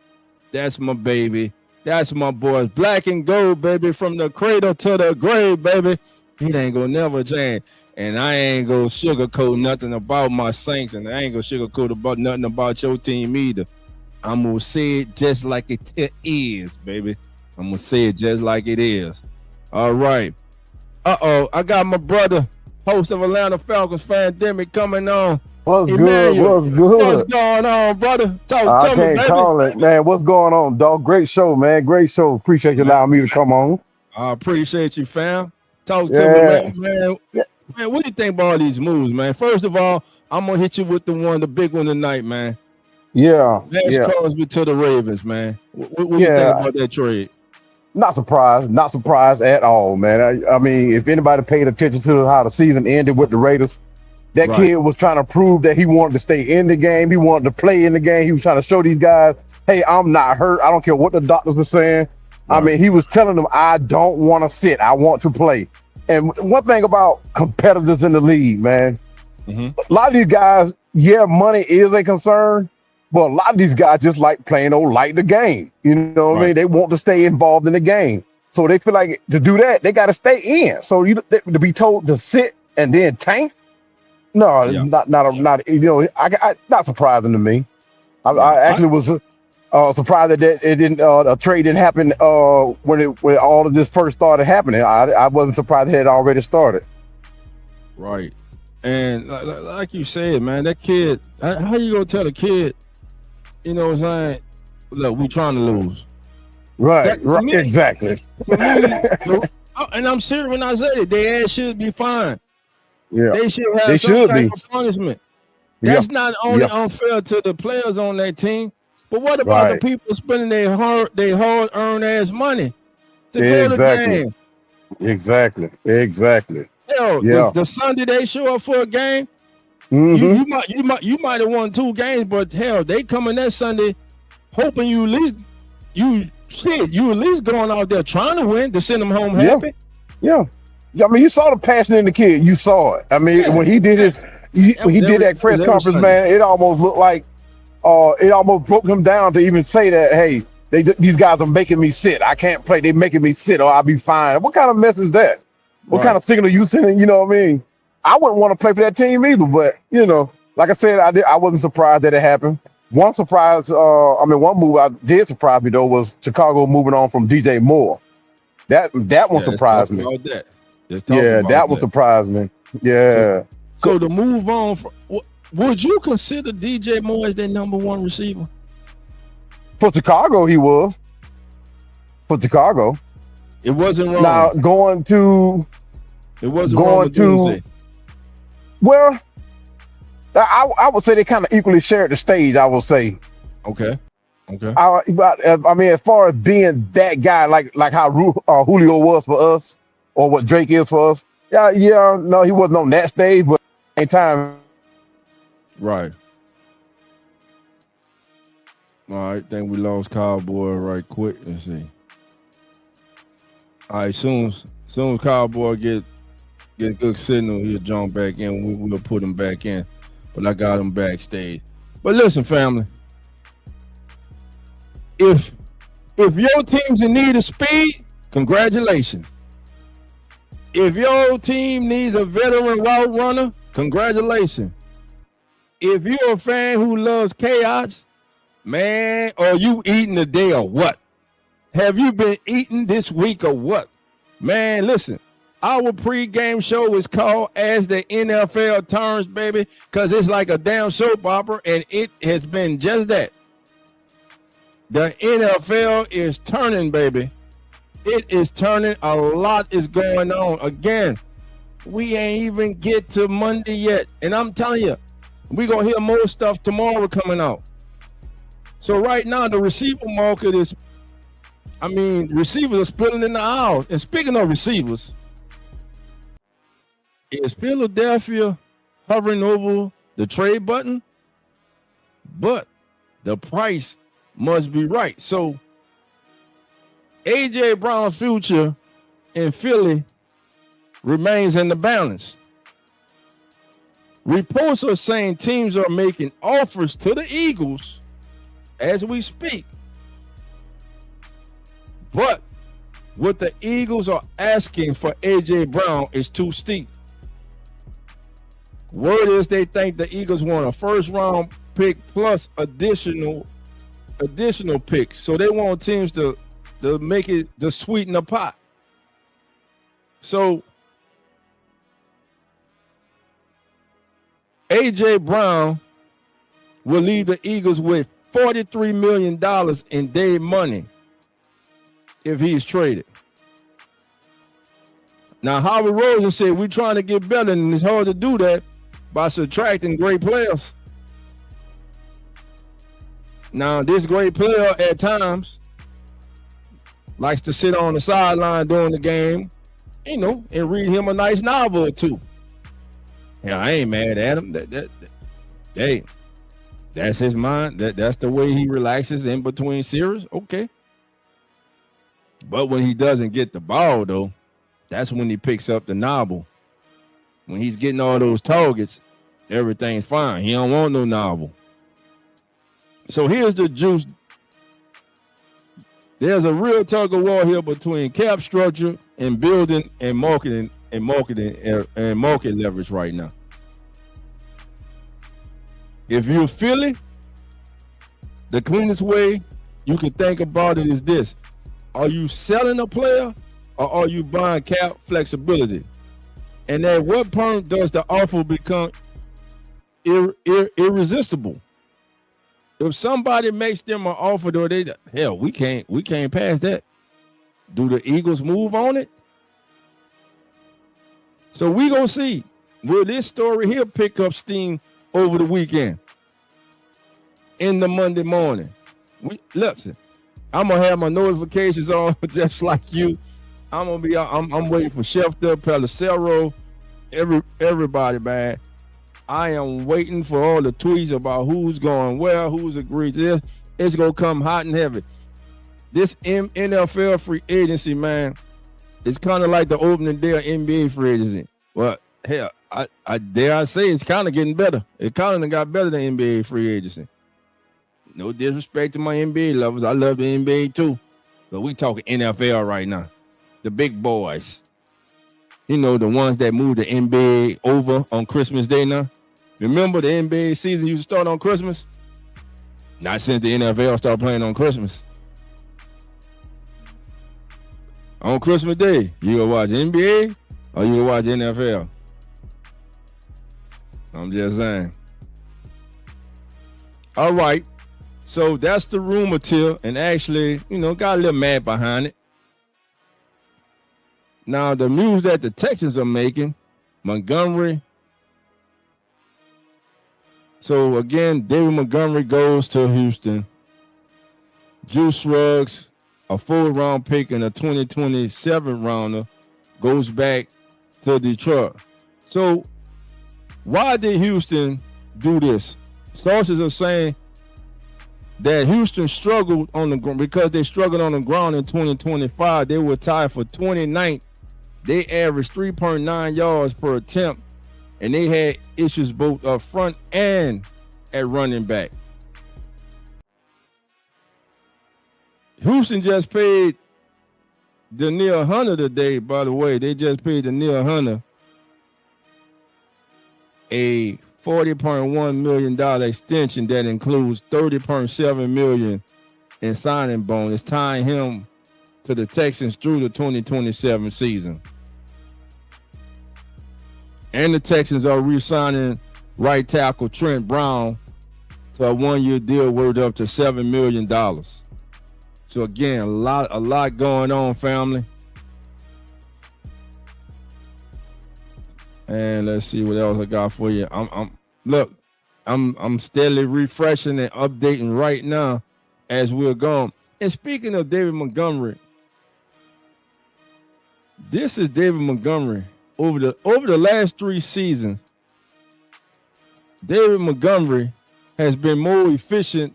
That's my baby. That's my boys. Black and gold, baby, from the cradle to the grave, baby. He ain't gonna never change. And I ain't gonna sugarcoat nothing about my Saints, and I ain't gonna sugarcoat about nothing about your team either. I'm gonna say it just like it is, baby. I'm gonna say it just like it is. All right. I got my brother, host of Atlanta Falcons Fandemic, coming on. What's Emmanuel, good? What's good? What's going on, brother? Talk I to me, can't baby. call it, man. What's going on, dog? Great show, man. Great show. Appreciate you allowing me to come on. I appreciate you, fam. Talk to me, man. Man, what do you think about all these moves, man? First of all, I'm gonna hit you with the big one tonight, man. Yeah. Max Crosby to the Ravens, man. What do you think about that trade? Not surprised at all, man. I mean, if anybody paid attention to how the season ended with the Raiders, that kid was trying to prove that he wanted to stay in the game. He wanted to play in the game. He was trying to show these guys, hey, I'm not hurt. I don't care what the doctors are saying. I mean, he was telling them, I don't want to sit. I want to play. And one thing about competitors in the league, man, a lot of these guys, money is a concern, but a lot of these guys just like the game. You know what I mean? They want to stay involved in the game. So they feel like to do that, they got to stay in. So to be told to sit and then tank, no, not not surprising to me. I actually was surprised that a trade didn't happen when all of this first started happening. I wasn't surprised it had already started. Right. And like you said, man, that kid, how you gonna tell a kid, you know what I'm saying, look, we trying to lose. Right, exactly. And I'm serious when I say it, their ass should be fine. Yeah, they should have some type of punishment. That's not only unfair to the players on that team, but what about the people spending their hard-earned ass money to go to the game? Exactly. Hell, the Sunday they show up for a game, you might have won 2 games, but hell, they coming that Sunday hoping you at least going out there trying to win to send them home happy. Yeah. I mean, you saw the passion in the kid. You saw it. I mean, when he did that press conference, man, it almost looked like it almost broke him down to even say that, hey, these guys are making me sit. I can't play. They're making me sit or I'll be fine. What kind of mess is that? What kind of signal you sending? You know what I mean? I wouldn't want to play for that team either, but like I said, I wasn't surprised that it happened. One move I did surprise me though was Chicago moving on from DJ Moore. That one surprised me. That one surprised me. Yeah. So to move on, would you consider DJ Moore as their number 1 receiver? For Chicago, he was. For Chicago, it wasn't wrong. Now well, I would say they kind of equally shared the stage. I will say. Okay. I mean, as far as being that guy, like how Julio was for us, or what Drake is for us. No, he wasn't on that stage, but at the same time. Right. All right, think we lost Cowboy right quick. Let's see. All right, soon as Cowboy get a good signal, he'll jump back in. We'll put him back in. But I got him backstage. But listen, family. If your team's in need of speed, congratulations. If your team needs a veteran route runner, congratulations. If you're a fan who loves chaos, man, are you eating today or what? Have you been eating this week or what? Man, listen, our pregame show is called As the NFL Turns, baby, because it's like a damn soap opera, and it has been just that. The NFL is turning, baby. It is turning. A lot is going on. Again, we ain't even get to Monday yet. And I'm telling you, we're going to hear more stuff tomorrow coming out. So right now the receiver market is, receivers are splitting in the aisle. And speaking of receivers, is Philadelphia hovering over the trade button? But the price must be right. So A.J. Brown's future in Philly remains in the balance. Reports are saying teams are making offers to the Eagles as we speak. But what the Eagles are asking for A.J. Brown is too steep. Word is they think the Eagles want a first-round pick plus additional picks. So they want teams to make it, to sweeten the pot. So A.J. Brown will leave the Eagles with $43 million in day money if he's traded. Now, Howard Rosen said we're trying to get better, and it's hard to do that by subtracting great players. Now, this great player at times likes to sit on the sideline during the game, and read him a nice novel or two. Yeah, I ain't mad at him. Hey, that's his mind. That's the way he relaxes in between series. Okay. But when he doesn't get the ball, though, that's when he picks up the novel. When he's getting all those targets, everything's fine. He don't want no novel. So here's the juice. There's a real tug of war here between cap structure and building and marketing and market leverage right now. If you feel it, the cleanest way you can think about it is this: are you selling a player or are you buying cap flexibility? And at what point does the offer become irresistible? If somebody makes them an offer, though, we can't pass that. Do the Eagles move on it? So we gonna see, will this story here pick up steam over the weekend? In the Monday morning, listen, I'm gonna have my notifications on just like you. I'm waiting for Schefter, Pelissero, everybody, man. I am waiting for all the tweets about who's going where, who's agreed to this. It's going to come hot and heavy. This NFL free agency, man, it's kind of like the opening day of NBA free agency. Well, hell, I dare I say it's kind of getting better. It kind of got better than NBA free agency. No disrespect to my NBA lovers. I love the NBA too. But we talking NFL right now. The big boys. The ones that moved the NBA over on Christmas Day now. Remember the NBA season used to start on Christmas? Not since the NFL started playing on Christmas. On Christmas Day, you gonna watch NBA or you gonna watch NFL? I'm just saying. All right. So that's the rumor till, and actually, got a little mad behind it. Now, the news that the Texans are making, Montgomery. So, again, David Montgomery goes to Houston. Juice Ruggs, a full-round pick and a 2027 rounder, goes back to Detroit. So, why did Houston do this? Sources are saying that Houston struggled on the ground because they struggled on the ground in 2025. They were tied for 29th. They averaged 3.9 yards per attempt, and they had issues both up front and at running back. Houston just paid Danielle Hunter today, by the way. They just paid Danielle Hunter a $40.1 million extension that includes $30.7 million in signing bonus, tying him to the Texans through the 2027 season. And the Texans are re-signing right tackle Trent Brown to a one-year deal worth up to $7 million. So again, a lot going on, family. And let's see what else I got for you. I'm steadily refreshing and updating right now as we're gone. And speaking of David Montgomery, this is David Montgomery over the last 3 seasons. David Montgomery has been more efficient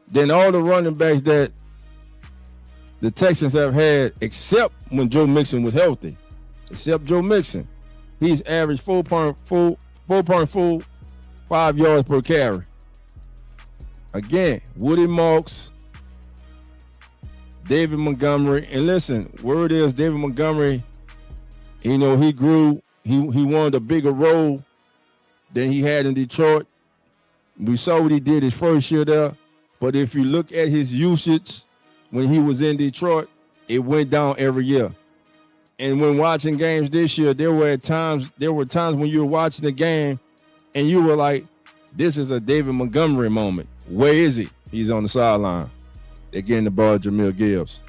than all the running backs that the Texans have had, except when Joe Mixon was healthy. Except Joe Mixon. He's averaged 4.45 yards per carry. Again, Woody Marks, David Montgomery. And listen, word is David Montgomery, you know, he grew. He wanted a bigger role than he had in Detroit. We saw what he did his first year there. But if you look at his usage when he was in Detroit, it went down every year. And when watching games this year, there were times when you were watching the game and you were like, this is a David Montgomery moment. Where is he? He's on the sideline. They're getting the ball to Jamil Gibbs.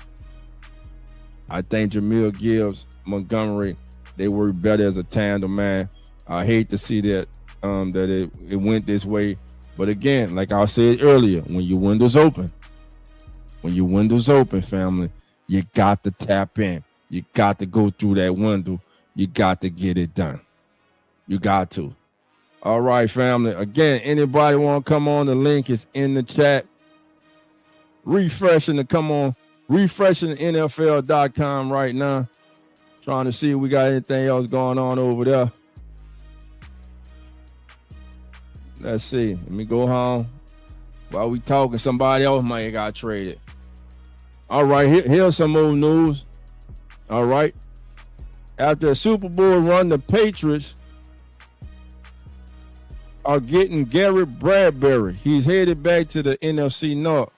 I think Jamil Gibbs, Montgomery, they work better as a tandem, man. I hate to see that it went this way. But again, like I said earlier, when your window's open, family, you got to tap in. You got to go through that window. You got to get it done. You got to. All right, family. Again, anybody want to come on, the link is in the chat. Refreshing NFL.com right now. Trying to see if we got anything else going on over there. Let's see. Let me go home. While we talking, somebody else might have got traded. All right, here's some old news. All right. After a Super Bowl run, the Patriots are getting Garrett Bradbury. He's headed back to the NFC North.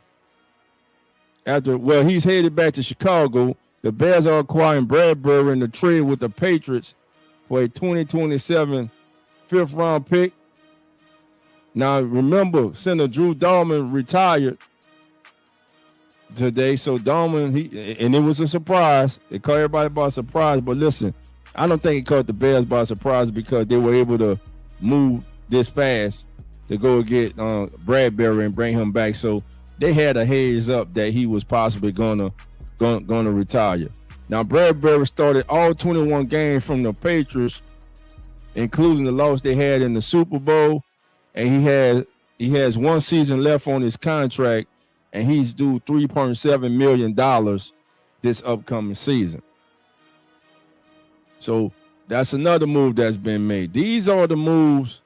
He's headed back to Chicago. The Bears are acquiring Bradbury in the trade with the Patriots for a 2027 fifth-round pick. Now, remember, Senator Drew Dahlman retired today. So Dahlman, and it was a surprise. It caught everybody by surprise. But listen, I don't think it caught the Bears by surprise because they were able to move this fast to go get Bradbury and bring him back. So they had a heads up that he was possibly gonna retire. Now, Bradbury started all 21 games from the Patriots, including the loss they had in the Super Bowl. And he has 1 season left on his contract, and he's due $3.7 million this upcoming season. So that's another move that's been made. These are the moves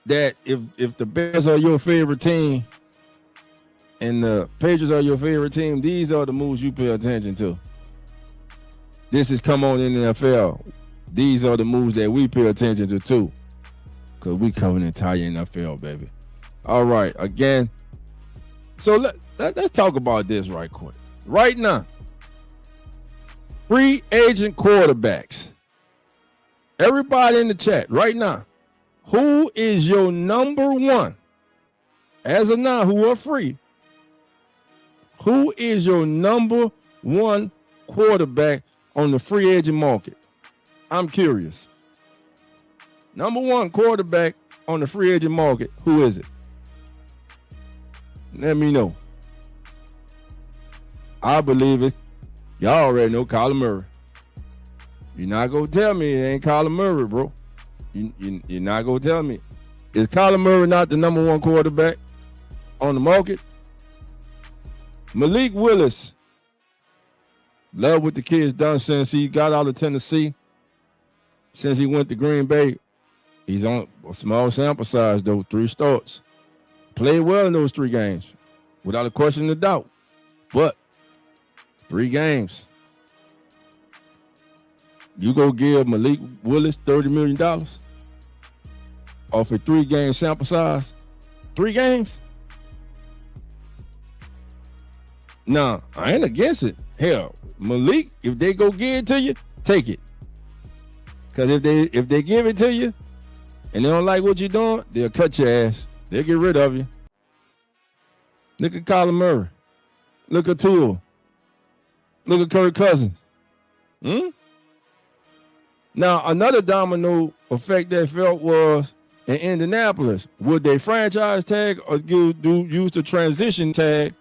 that if the Bears are your favorite team and the Patriots are your favorite team, these are the moves you pay attention to. This is come on in the NFL. These are the moves that we pay attention to too. Because we cover the entire NFL, baby. All right, again. So let's talk about this right quick. Right now, free agent quarterbacks. Everybody in the chat right now, who is your number one? As of now, who are free? Who is your number one quarterback on the free agent market? I'm curious. Number one quarterback on the free agent market, who is it? Let me know. I believe it. Y'all already know Kyler Murray. You're not going to tell me it ain't Kyler Murray, bro. You're not going to tell me. Is Kyler Murray not the number one quarterback on the market? Malik Willis. Love what the kid's done since he got out of Tennessee. Since he went to Green Bay. He's on a small sample size, though, 3 starts. Played well in those 3 games, without a question of doubt. But 3 games. You go give Malik Willis $30 million off a 3-game sample size? 3 games? Nah, I ain't against it. Hell, Malik, if they go give it to you, take it. Because if they give it to you and they don't like what you're doing, they'll cut your ass. They'll get rid of you. Look at Kyler Murray. Look at Tua. Look at Kirk Cousins. Now, another domino effect that felt was in Indianapolis? Would they franchise tag or use the transition tag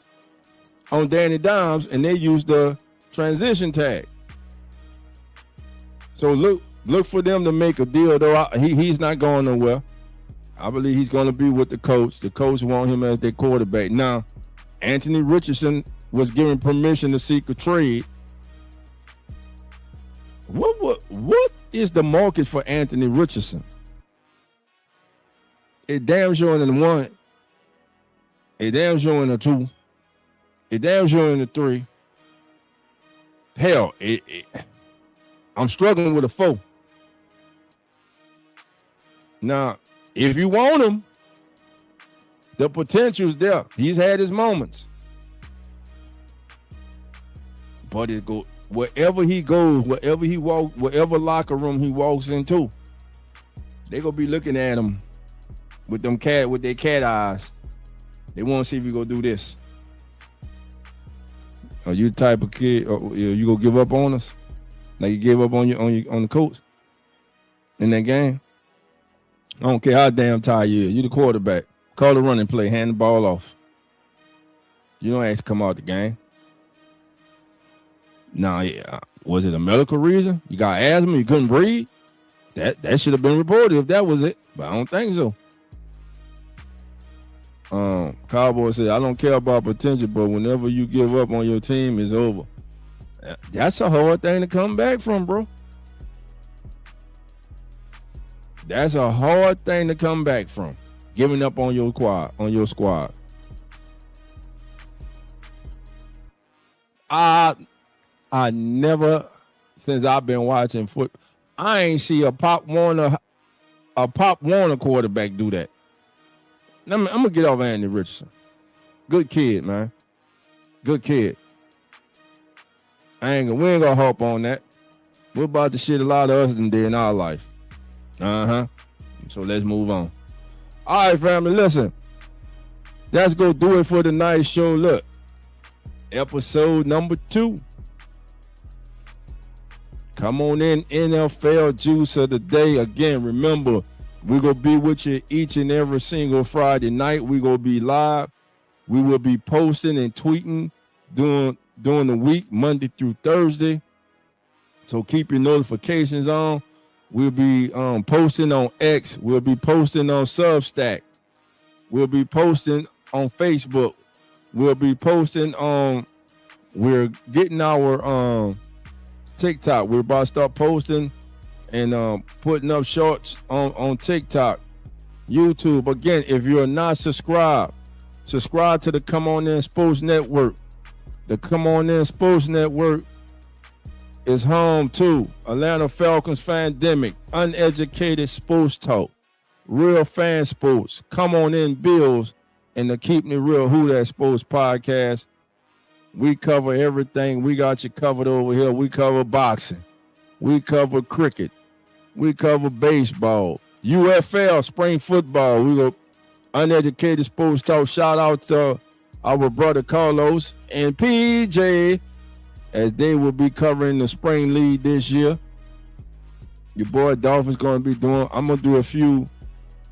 on Danny Dimes, and they use the transition tag? So look for them to make a deal, though. He's not going nowhere. I believe he's going to be with the coach. The coach wants him as their quarterback. Now, Anthony Richardson was given permission to seek a trade. What is the market for Anthony Richardson? It damn sure in the 1. It damn sure in the 2. It damn sure in the 3. Hell, I'm struggling with a 4. Now, if you want him, the potential's there. He's had his moments. But it go wherever he goes, wherever he walks, whatever locker room he walks into, they gonna be looking at him with their cat eyes. They want to see if you go do this. Are you the type of kid, or you gonna give up on us? Like you gave up on the coach in that game? I don't care how damn tired you are. You the quarterback. Call the running play, hand the ball off. You don't have to come out the game. Now, was it a medical reason? You got asthma, you couldn't breathe? That should have been reported if that was it, but I don't think so. Cowboy said, I don't care about potential, but whenever you give up on your team, it's over. That's a hard thing to come back from, bro. That's a hard thing to come back from. Giving up on your squad. I never, since I've been watching football, I ain't see a Pop Warner quarterback do that. I'm gonna get off Andy Richardson. Good kid, man. Good kid. We ain't gonna hop on that. We're about the shit a lot of us done did in our life. So let's move on. All right, family, listen. That's gonna do it for tonight's show. Look, episode number 2. Come on in, NFL Juice of the Day. Again, remember, we're going to be with you each and every single Friday night. We're going to be live. We will be posting and tweeting during the week, Monday through Thursday. So keep your notifications on. We'll be posting on X. We'll be posting on Substack. We'll be posting on Facebook. We'll be posting on, we're getting our TikTok. We're about to start posting and putting up shorts on TikTok, YouTube. Again, if you're not subscribed, subscribe to the Come On In Sports Network. The Come On In Sports Network is home to Atlanta Falcons Fandemic, Uneducated Sports Talk, Real Fan Sports, Come On In Bills, and the Keeping It Real Who That Sports podcast. We cover everything. We got you covered over here. We cover boxing. We cover cricket. We cover baseball. UFL, spring football. We go Uneducated Sports Talk. Shout out to our brother Carlos and PJ, as they will be covering the spring league this year. Your boy Dolph is going to be doing, I'm going to do a few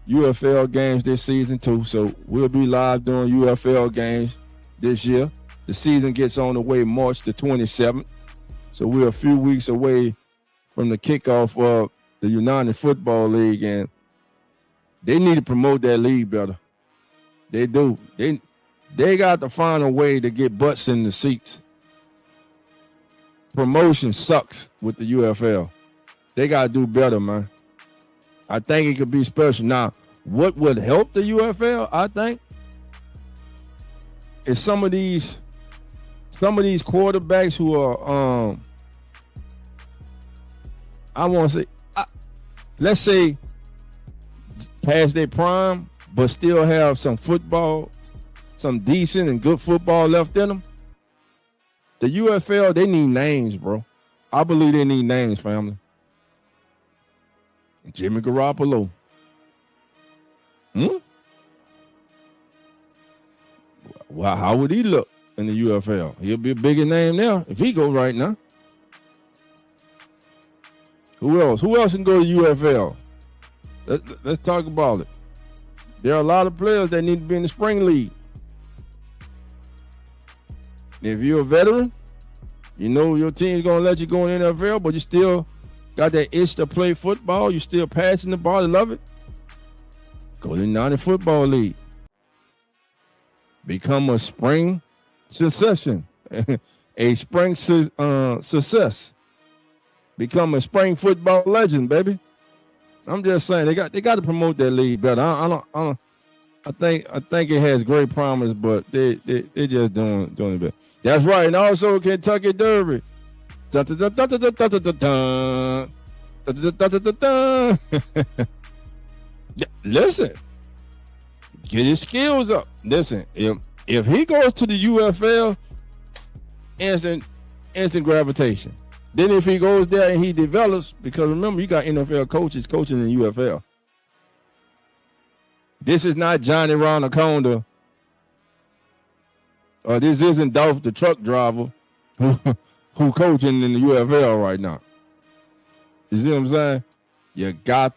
UFL games this season too. So we'll be live doing UFL games this year. The season gets on the way March the 27th. So we're a few weeks away from the kickoff of the United Football League, and they need to promote that league better. They do. They got to find a way to get butts in the seats. Promotion sucks with the UFL. They got to do better, man. I think it could be special. Now, what would help the UFL, I think, is some of these quarterbacks who are, I want to say, let's say, past their prime, but still have some football, some decent and good football left in them. The UFL, they need names, bro. I believe they need names, family. Jimmy Garoppolo. Well, how would he look in the UFL? He'll be a bigger name now if he goes right now. Who else? Who else can go to UFL? Let's talk about it. There are a lot of players that need to be in the spring league. If you're a veteran, you know your team's gonna let you go in the NFL, but you still got that itch to play football. You still passing the ball. You love it. Go to the United Football League. Become a spring sensation, a spring success. Become a spring football legend, baby. I'm just saying they got to promote that league better. I think it has great promise, but they just doing it better. That's right, and also Kentucky Derby. Listen, get his skills up. Listen, if he goes to the UFL, instant gravitation. Then if he goes there and he develops, because remember, you got NFL coaches coaching in the UFL. This is not Johnny Ronaconda. This isn't Dolph the truck driver who coaching in the UFL right now. You see what I'm saying? You got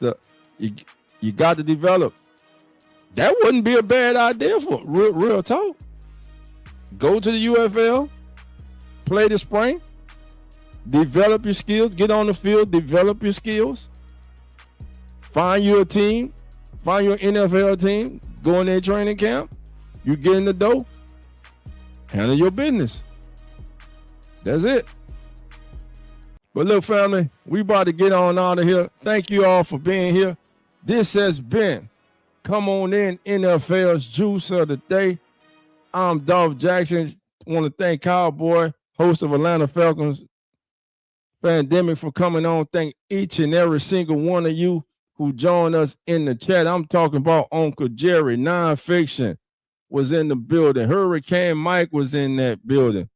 to develop. That wouldn't be a bad idea for real talk. Go to the UFL, play the spring, develop your skills, get on the field, develop your skills. Find you a team, find your NFL team, go in their training camp, you get in the dough, handle your business. That's it. But look, family, we about to get on out of here. Thank you all for being here. This has been Come On In, NFL's Juice of the Day. I'm Dolph Jackson. I want to thank Cowboy, host of Atlanta Falcons Pandemic, for coming on. Thank each and every single one of you who joined us in the chat. I'm talking about Uncle Jerry, Nonfiction was in the building. Hurricane Mike was in that building.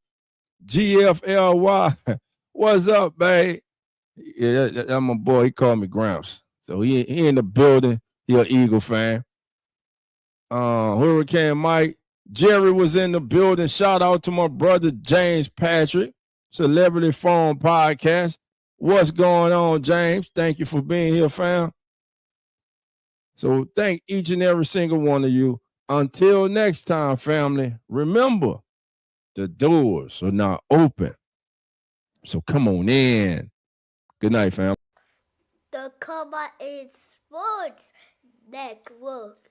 GFLY, what's up, babe? Yeah, that's my boy. He called me Gramps. So he in the building. He an Eagle fan. Hurricane Mike. Jerry was in the building. Shout out to my brother James Patrick, Celebrity Phone Podcast. What's going on, James? Thank you for being here, fam. So thank each and every single one of you. Until next time, family, remember, the doors are not open. So come on in. Good night, fam. The Come On In Sports Network.